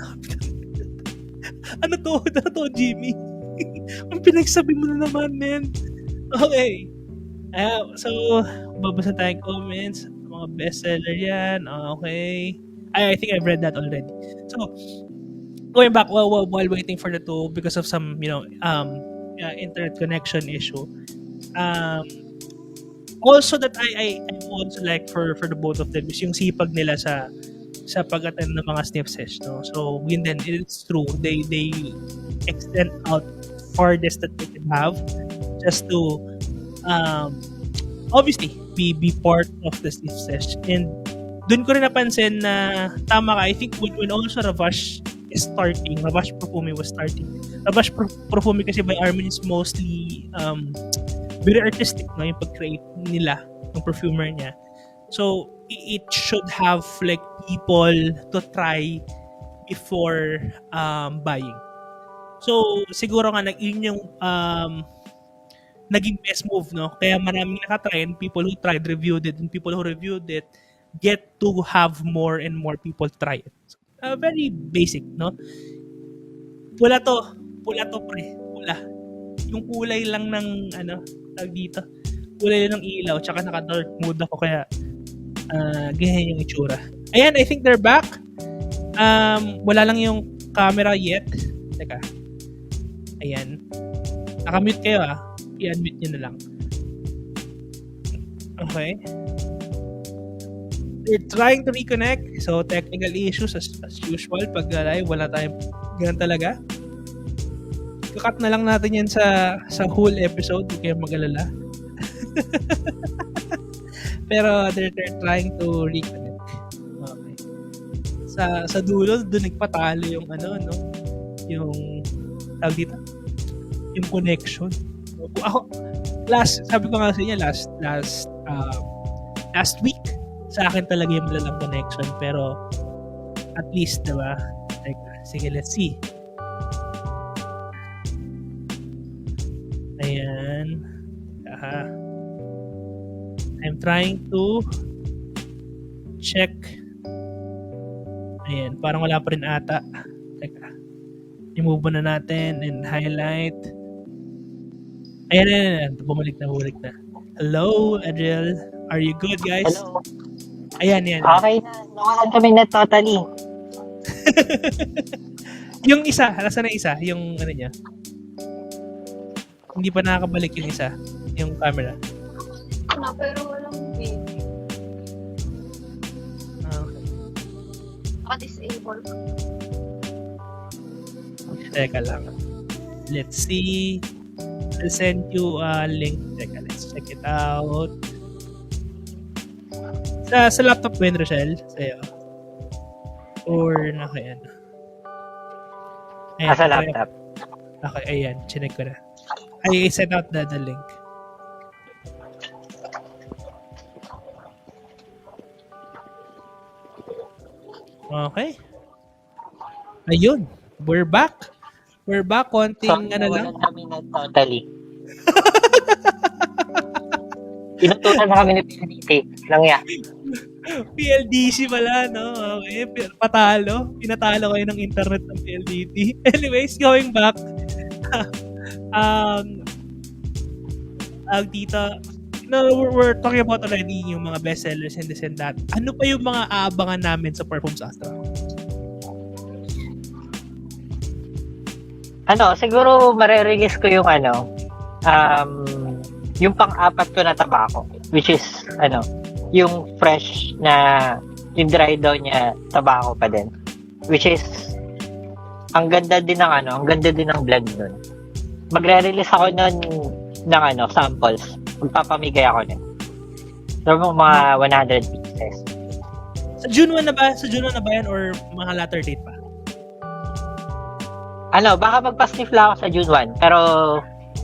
ano to, Jimmy? Ang pinagsabi mo na naman, man. Okay. So, babasa tayong comments. Mga bestseller yan. Okay. I think I've read that already. So, going back while waiting for the two because of some, internet connection issue. Also that I also like for the both of them is yung sipag nila sa pag-attend ng mga sniff sesh, no? So, yun din, it's true. They extend out farthest that they can have just to obviously be part of the sniff sesh. And dun ko rin napansin na tama ka. I think when also Ravash is starting, Ravash Profumi was starting. Ravash Profumi kasi by Armin is mostly very artistic, no? Yung pag-create nila ng perfumer niya. So it should have like people to try before buying. So siguro nga yun yung naging best move, no? Kaya maraming nakatry, and people who tried reviewed it, and people who reviewed it get to have more and more people try it. So, very basic, no? Pula to pre, pula. Yung kulay lang ng tag dito. Kulay lang ng ilaw, tsaka naka-dark mode ako, kaya ganyan yung itsura. Ayan, I think they're back. Wala lang yung camera yet. Teka. Ayan. Nakamute kayo I-unmute nyo na lang. Okay. They're trying to reconnect. So, technical issues as usual. Pag live, wala tayong ganun talaga. Kakat na lang natin yan sa whole episode. Huwag kayong mag-alala. Pero they're trying to reconnect. Okay. Sa dulo, doon nagpatalo yung yung tawag dito, yung connection. Ako, sabi ko nga sa inyo, last week, sa akin talaga yung malalang connection. Pero, at least, diba? Sige, let's see. Ayan. I'm trying to check. Ayan, parang wala pa rin ata. Teka. I-move na natin and highlight. Ayan. Bumalik na. Hello, Adriel. Are you good, guys? Hello. Ayan. Okay na. Nawalan kami na totally. Yung isa, nasa na isa? Yung niya? Hindi pa nakakabalik yung isa. Yung camera. Pero walang video. Okay. Naka-disable. Teka lang. Let's see. I'll send you a link. Teka, let's check it out. Sa laptop mo yun, Rochelle? Sa'yo? Or naka ayan. Sa laptop. Okay, ayan. Chinek ko na. I sent out the link. Okay. Ayun, we're back. We're back. Konting Sorry, ano lang. nawalan kami na totally. Inutusan na kami ni PNDT. Langya. PLDC pala, no? Okay, patalo. Pinatalo kayo ng internet ng PLDT. Anyways, going back. Tita, no, we're talking about already yung mga bestsellers and this and that. Ano pa yung mga aabangan namin sa Perfumes Astra? Siguro marerelease ko yung yung pang-apat ko na tabako, which is, yung fresh na, yung dry daw niya, tabako pa din. Which is, ang ganda din ng blend nun. Magre-release ako nun ng samples. Magpapamigay ako nun. So, mga 100 pieces. Sa June 1 na ba? Sa June 1 na ba yan or mga latter date pa? Baka magpa-sniff lang ako sa June 1, pero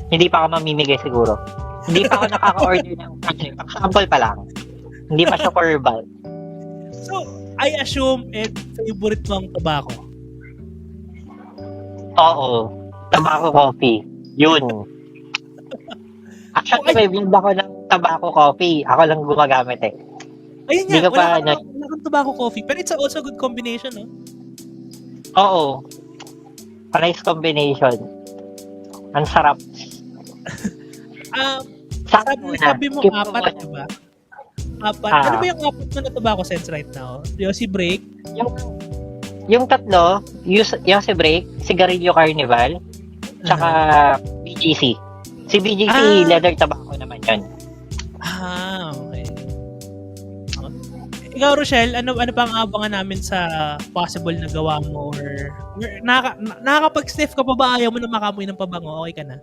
hindi pa ako mamimigay siguro. Hindi pa ako nakaka-order ng project. Sample pa lang. Hindi pa siya for bulk. So, I assume favorite mo ang tobacco. Oo. Tobacco coffee. Yun. Actually, may blend ako ng tobacco coffee. Ako lang gumagamit eh. Ayun Hindi nga, ka pa, wala kang tobacco coffee. Pero it's also a good combination, no? Oo. Nice combination. Ang sarap. Sabi mo Skip apat, muna. diba? Apat. Ano ba yung apat mo na tobacco scents right now? Yossi Break? Yung tatlo, yung si Break, Cigarillo Carnival, tsaka BGC. Si BGC, leather tobacco naman yun. Okay. Ikaw, Rochelle, ano pa ang abangan namin sa possible na gawa mo or nakakapag-sniff ka pa ba? Ayaw mo na makamoy ng pabango? Okay ka na?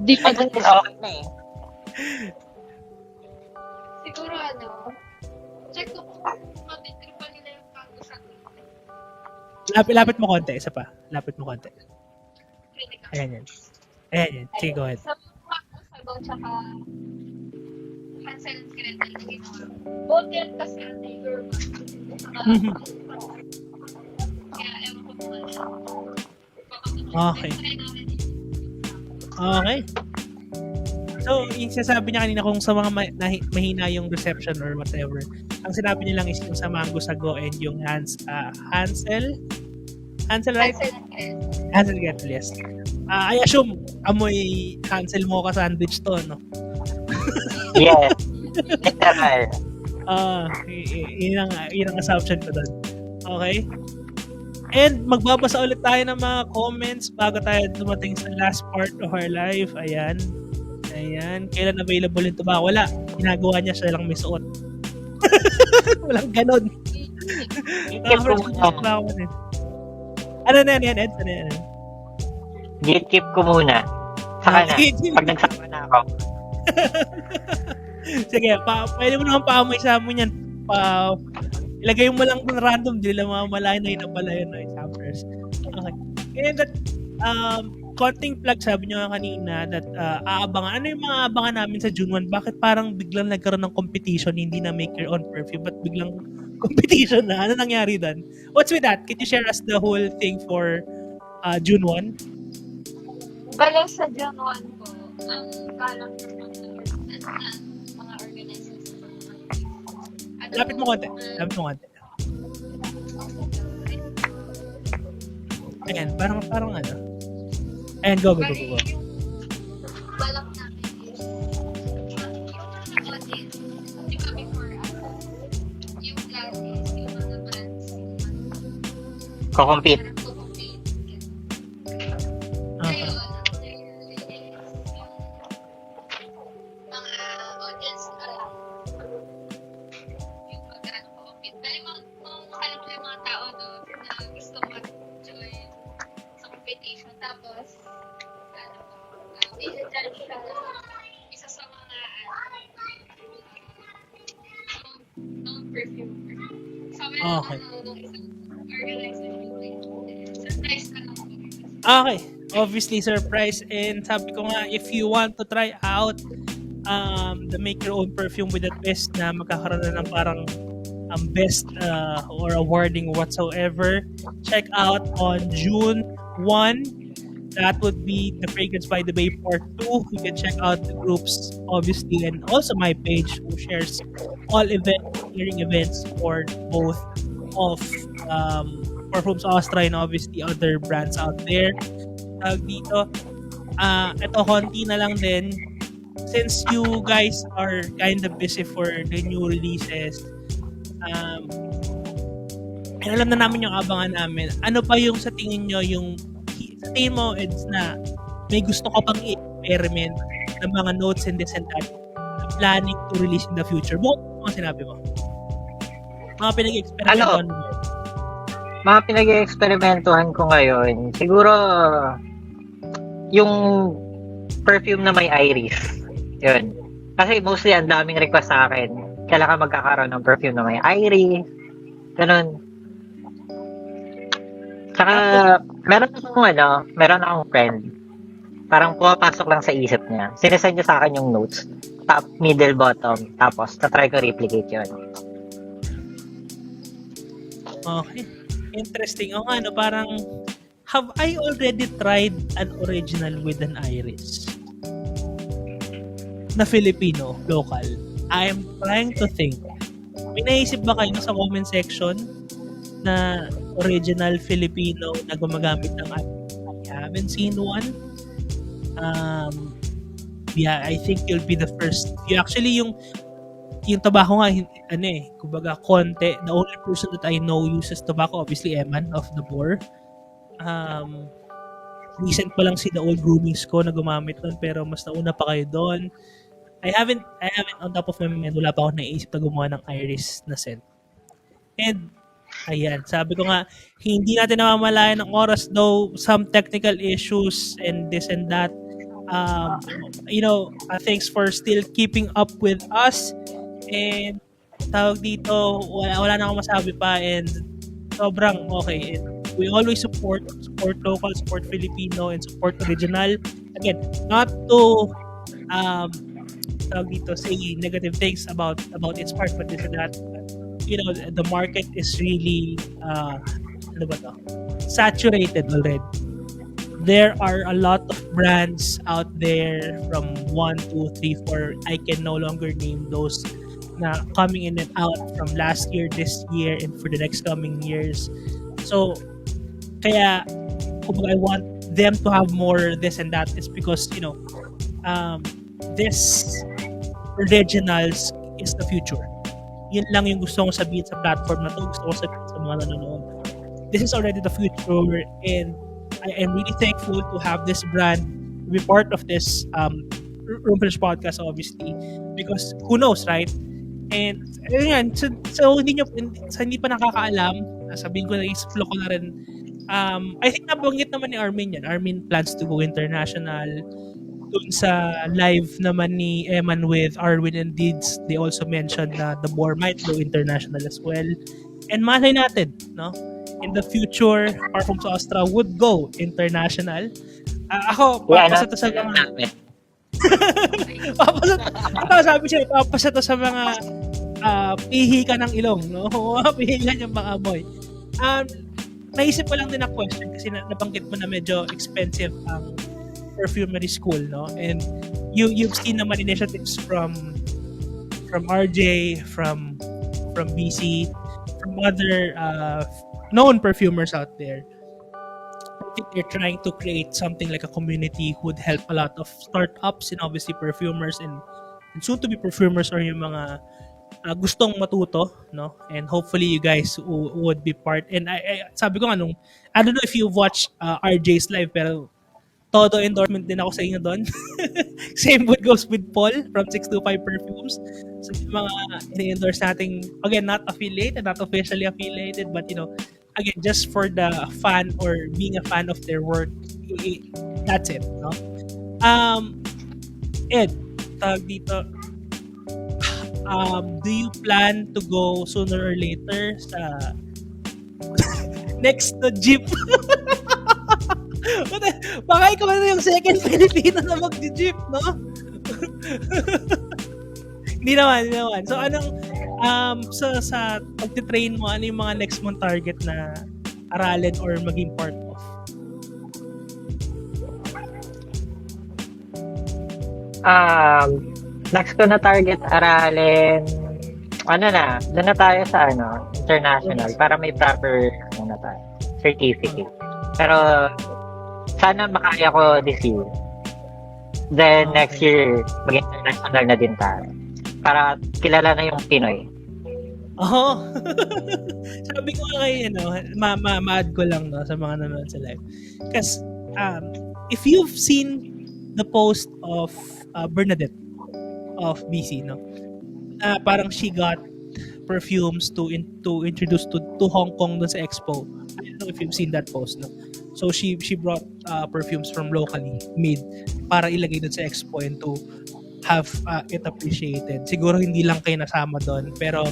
Di pa Okay na eh. siguro check ko kung matitripan nila yung bago sa akin. Lapit mo konti. Isa pa. Lapit mo konti. Ayan yan. Sige, go ahead. Sa bago sa go, tsaka Hansel and Gretel na ginawa. Both yan kasi your kaya ewan ko kung Okay. Okay. So, yung sinasabi niya kanina kung sa mga mahina yung reception or whatever, ang sinabi niya lang is yung sa Mango Sago and yung Hansel, right? Hansel Gretel, yes. I assume amoy Hansel mo ka sandwich to, no? Yes. Literal. Yun ang assumption ko doon. Okay? And magbabasa ulit tayo ng mga comments bago tayo dumating sa last part of our life. Ayan. Kailan available yung tobacco? Wala. Ginagawa niya, siya lang may suot. Walang ganon. Ano na yan, Ed? Ano yan? Gatekeep ko muna. Saka na. Pag nagsama na ako. Sige, pwede mo naman paamoy sa amin yan. Ilagay mo lang dun random, di lang mamalayan na yun pala yun, no? Sampers. Okay. And that, konting plug, sabi nyo nga kanina, that aabangan. Ano yung mga aabangan namin sa June 1? Bakit parang biglang nagkaroon ng competition, hindi na make your own perfume, but biglang competition na? Ano nangyari doon? What's with that? Can you share us the whole thing for June 1? Bale sa June 1 ko, ang kalak ng mga organizers. Lapit mo konti. Ayan, parang ano. Ayan, go. Yung balak namin is, yung audience, di ba before yung plan is, yung mga bands, Ko-compete. Ngayon, ang nangyayari is, yung mga audience, yung magkano-compete. Dahil makakalap ko yung mga tao doon na gusto mag-join sa competition. Tapos, i-judge siya isa sa mga non-perfumer. So, Okay. nung isang organizer surprise na lang. Okay. Obviously, surprise. And sabi ko nga, if you want to try out the make your own perfume with a twist na magkakaroon na ng parang best or awarding whatsoever. Check out on June 1. That would be the Fragrance by the Bay Part 2. You can check out the groups, obviously, and also my page who shares all hearing events for both of Parfums Astra and obviously other brands out there. Dito, ito, konti na lang din. Since you guys are kind of busy for the new releases, and alam na namin yung abangan namin, ano pa yung sa tingin nyo, yung sa tingin mo, it's na may gusto ko pang i-experiment ng mga notes and this and that na planning to release in the future? Bukod mga sinabi mo. Mga pinag-experiment Mga pinag-experimentuhan ko ngayon, siguro yung perfume na may iris. Yun. Kasi mostly ang daming request sa akin. Kailangan magkakaroon ng perfume na may iris. Ganun. Tsaka, meron akong friend. Parang pumapasok lang sa isip niya. Sinesend niya sa akin yung notes. Top, middle, bottom. Tapos, na-try ko replicate yun. Okay. Interesting. O nga, no, parang, have I already tried an original with an iris? Na Filipino, local. I am trying to think. May naisip ba kayo sa comment section na original Filipino na gumagamit ng iris? I haven't seen one. Yeah, I think you'll be the first. You actually, yung tobacco nga, kumbaga, konti. The only person that I know uses tobacco, obviously, Eman of the Boar. Recent pa lang si The Old Groomings ko na gumamit nun, pero mas nauna pa kayo doon. I haven't on top of my mind, wala pa ako naisip na gumawa ng iris na scent. And, ayan, sabi ko nga, hindi natin namamalayan ng oras, though some technical issues and this and that. Thanks for still keeping up with us. And, tawag dito, wala na akong masabi pa, and sobrang okay. And we always support local, support Filipino, and support original. Again, not to tawag dito, say negative things about its part, but this and that. The market is really saturated already. There are a lot of brands out there from 1, 2, 3, 4. I can no longer name those na coming in and out from last year, this year, and for the next coming years. So, kaya, I want them to have more this and that is because, this originals is the future. Yun lang yung gusto kong sabihin sa platform na to. Gusto kong sabihin sa mga nanonood. This is already the future, and I am really thankful to have this brand be part of this Roomfresh podcast, obviously, because who knows, right? And ayun, so hindi pa nakakaalam, sabihin ko na explore ko na rin. I think nabanggit naman ni Armin yan. Armin plans to go international. Dun sa live naman ni Eman with Arwin and Deeds, they also mentioned na the Boar might go international as well. And malay natin, no? In the future, Parfums Astra would go international. Ako, papasa to sa mga... sabi siya, papasa to sa mga pihi ka ng ilong, no? Pihi ka niyang mga amoy. Naisip ko lang din na question kasi nabanggit mo na medyo expensive ang perfumery school, no? And you've seen naman initiatives from RJ, from BC, from other known perfumers out there. I think they're trying to create something like a community who would help a lot of startups and obviously perfumers and soon to be perfumers or yung mga gustong matuto, no? And hopefully you guys would be part. And I sabi ko nga I don't know if you've watched RJ's live, pero todo endorsement din ako sa inyo doon. Same would goes with Paul from 625 Perfumes. So yung mga ini-endorse natin, again, not affiliated, not officially affiliated, but again, just for the fan or being a fan of their work, that's it, no? Ed, tawag dito, do you plan to go sooner or later sa next to Jeep? Baka ikaw na yung second Filipino na mag-jeep, no? Hindi naman. So, anong Sa pagtitrain mo, ano yung mga next mong target na aralin or maging part of? Next ko na target aralin, doon na tayo sa international para may proper tayo, certificate. Pero sana makaya ko this year. Then next year, mag-international na din tayo. Para kilala na yung Pinoy. Oo. Sabi ko kay, ma-add ko lang sa mga nanonood sa live. Kasi, if you've seen the post of Bernadette of BC, parang she got perfumes to introduce to Hong Kong dun sa expo. I don't know if you've seen that post, no? So she brought perfumes from locally made para ilagay dun sa expo and to have it appreciated. Siguro hindi lang kayo nasama doon, pero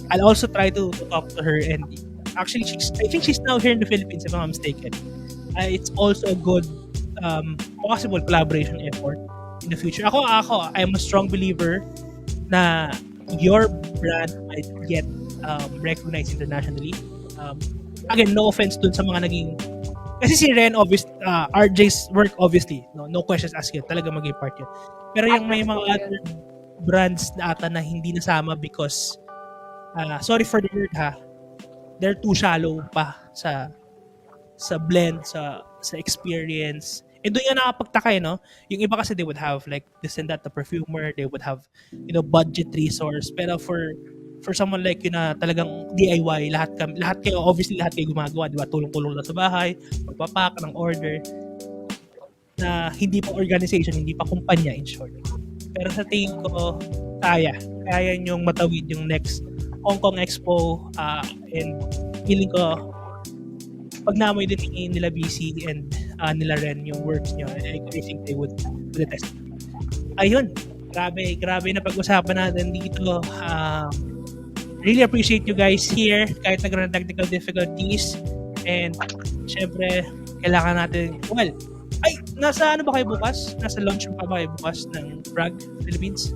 I'll also try to talk to her, and actually I think she's now here in the Philippines if I'm not mistaken. It's also a good possible collaboration effort in the future. Ako, I'm a strong believer na your brand might get recognized internationally. Again, no offense dun sa mga naging, kasi si Ren, RJ's work obviously, no questions asked yun, talaga maging part yun. Pero yung may mga other brands na ata na hindi nasama because, sorry for the word they're too shallow pa sa blend, sa experience. And doon yung nakapagtaka, yung iba kasi they would have like this and that, the perfumer, they would have, budget resource. Pero for someone like you na talagang DIY, lahat kayo gumagawa, di ba? Tulong-tulong lang sa bahay, magpapack ng order, na hindi pa organization, hindi pa kumpanya in short. Pero sa tingin ko, kaya nyong matawid yung next Hong Kong Expo, and feeling ko, pag namoy din nila BC and nila Ren yung works nyo, I think they would attest. Ayun, grabe na pag-usapan natin dito. Really appreciate you guys here kahit nagkaroon ng technical difficulties, and syempre kailangan natin, nasa ba kayo bukas? Nasa launch pa ba kayo bukas ng Prague, Philippines?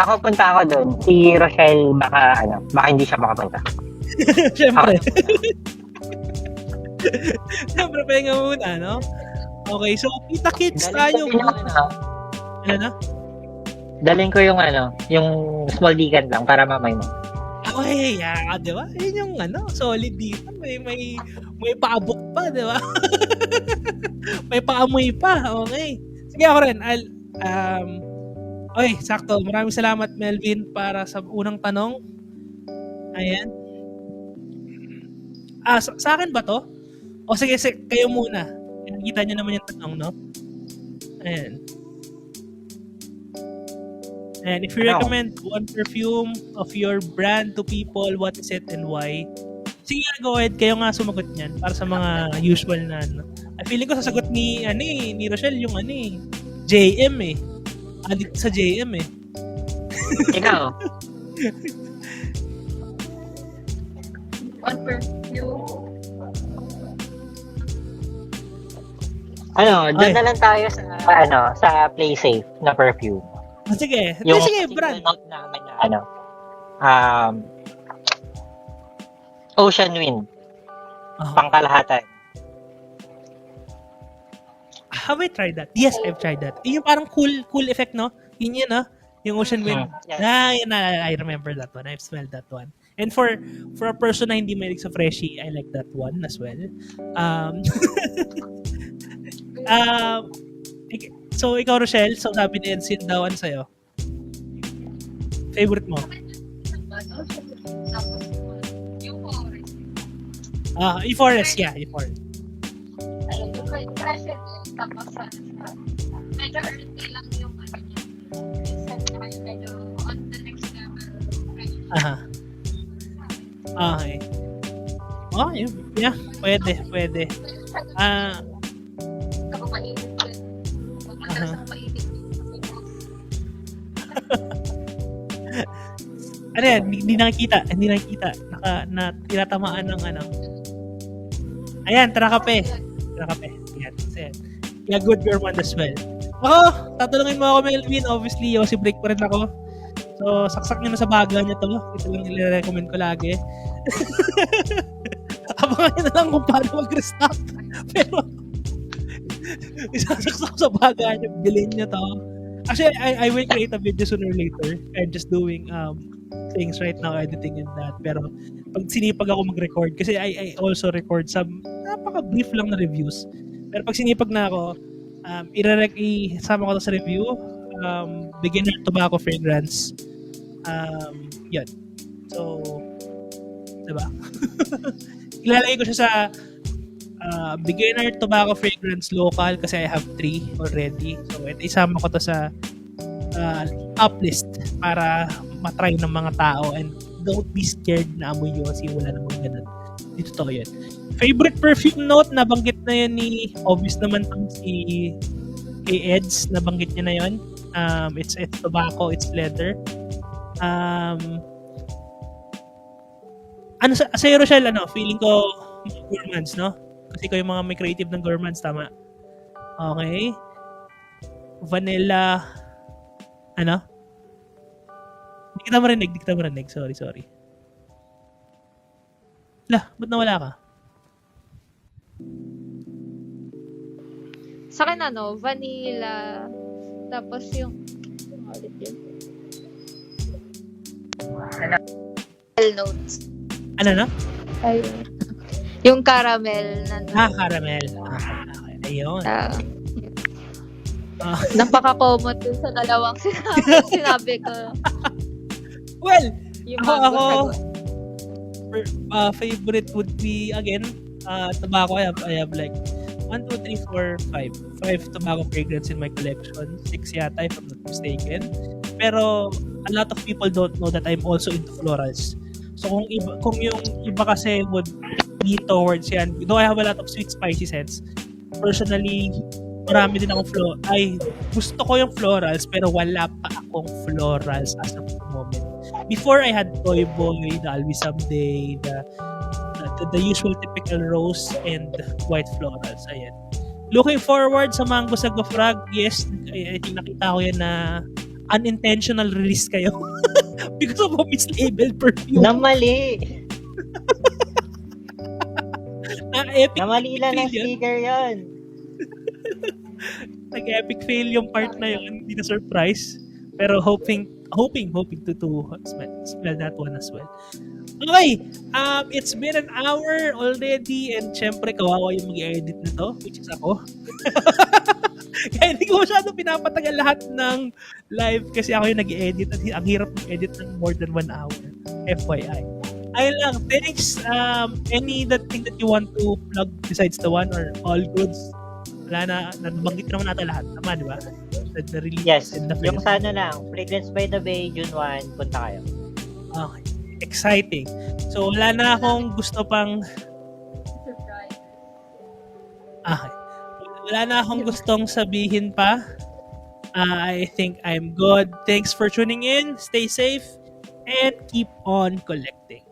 Ako punta ako doon. Si Rochelle baka hindi siya makapunta. Syempre. Siyempre, pahinga muna, no? Okay, so, kita-kits tayo. Ano na? Dalhin ko yung small digan lang para mamay mo. Okay, di ba? Yun yung solid dito. May paabok pa, di ba? May paamoy pa, okay. Sige ako rin, okay, sakto. Maraming salamat, Melvin, para sa unang tanong. Ayan. Sa akin ba to? O sige, kayo muna. Nakikita nyo naman yung tanong, no? Ayan. And if you recommend one perfume of your brand to people, what is it and why? Sige, go ahead. Kayo nga sumagot niyan para sa mga usual na I feeling ko sasagot ni Rochelle yung JM eh. Addict sa JM eh. Ikaw? One perfume. Doon na lang tayo sa Play Safe na perfume. Sige. Yung Sige, brand. note namin na Ocean Wind. Pangkalahatan. Have I tried that? Yes, I've tried that. Yung parang cool effect, no? Yun, yung Ocean Wind. Yes. I remember that one. I've smelled that one. And for a person na hindi mahilig sa freshie, I like that one as well. So, ikaw, Rochelle, so sabi ni Ensign daw, ano sa'yo? Favorite mo? Yung forest. Yung forest, yeah, yung forest. Ayun, yung fresh tapos medyo earthy lang yung medyo on the next level. Okay. Yeah, pwede. Ako mainit din. Madalas ako mainit. Ano yan? Hindi nakikita. Tinatamaan ng Ayan, tara kape. Yan. Yeah, good girl man as well. Ako, tatulungin mo ako, Melvin. Obviously, si break pa rin ako. So, So, saksak nyo na sa baga nyo to. Ito lang nire-recommend ko lagi. Abangan nyo na lang kung paano mag-restock. Pero, isasaksak sa baga nyo, bilhin nyo to. Actually, I will create a video sooner or later. I'm just doing things right now, editing and that. Pero, pag sinipag ako mag-record, kasi I also record some napaka-brief lang na reviews. Pero pag sinipag na ako, isama ko to sa review, beginner tobacco fragrance. Yun. So, diba? Ilalagay ko siya sa beginner tobacco fragrance local kasi I have 3 already. So, isama ko to sa top list para matry ng mga tao and don't be scared na amoy nyo kasi wala namang ganun. Dito to yun. Favorite perfume note, nabanggit na yun ni, obvious naman tong si Eds, nabanggit niya na yun. It's tobacco, it's leather. Ano sa'yo, Rochelle, feeling ko gourmands, no? Kasi kayo mga may creative ng gourmands, tama? Okay. Vanilla, Hindi kita marinig. Sorry. Lah, ba't nawala ka? Sa akin vanilla. Tapos yung ulit yun. Caramel notes. Ano? Ayun. Yung caramel Caramel. Okay. Ayun. Napaka-common dun sa dalawang sinabi ko. Well, Yung ako, mango favorite would be, again, tobacco. I have like 1, 2, 3, 4, 5. 5 tobacco fragrance in my collection. 6 yata, if I'm not mistaken. Pero, a lot of people don't know that I'm also into florals. So, kung yung iba kasi would be towards yan, though I have a lot of sweet spicy scents, personally, marami din akong gusto ko yung florals, pero wala pa akong florals as of the moment. Before, I had Toy Boy, the Always Someday, the usual typical rose and white florals. Ayan. Looking forward sa Mango Sago Frog, yes, I think nakita ko yan na unintentional release kayo because of a mislabeled perfume. Namali! Epic Namali lang ng fail yun. sticker yan. Nag-epic fail yung part na yun. Hindi na surprise. Pero hoping to smell that one as well. Okay, it's been an hour already and syempre kawawa yung mag-edit na to, which is ako. Kaya hindi ko masyado pinapatagal lahat ng live kasi ako yung nag-edit at ang hirap mag-edit ng more than 1 hour. FYI. Ayun lang, thanks. Any that thing that you want to plug besides the one or all goods? Wala na, nabanggit naman natin lahat. Tama, di ba? The release Yes, and the yung film. sa lang, Fragrance by the Bay, June 1, punta kayo. Okay. Exciting. So, wala na akong gusto pang... Okay. Wala na akong gustong sabihin pa. I think I'm good. Thanks for tuning in. Stay safe and keep on collecting.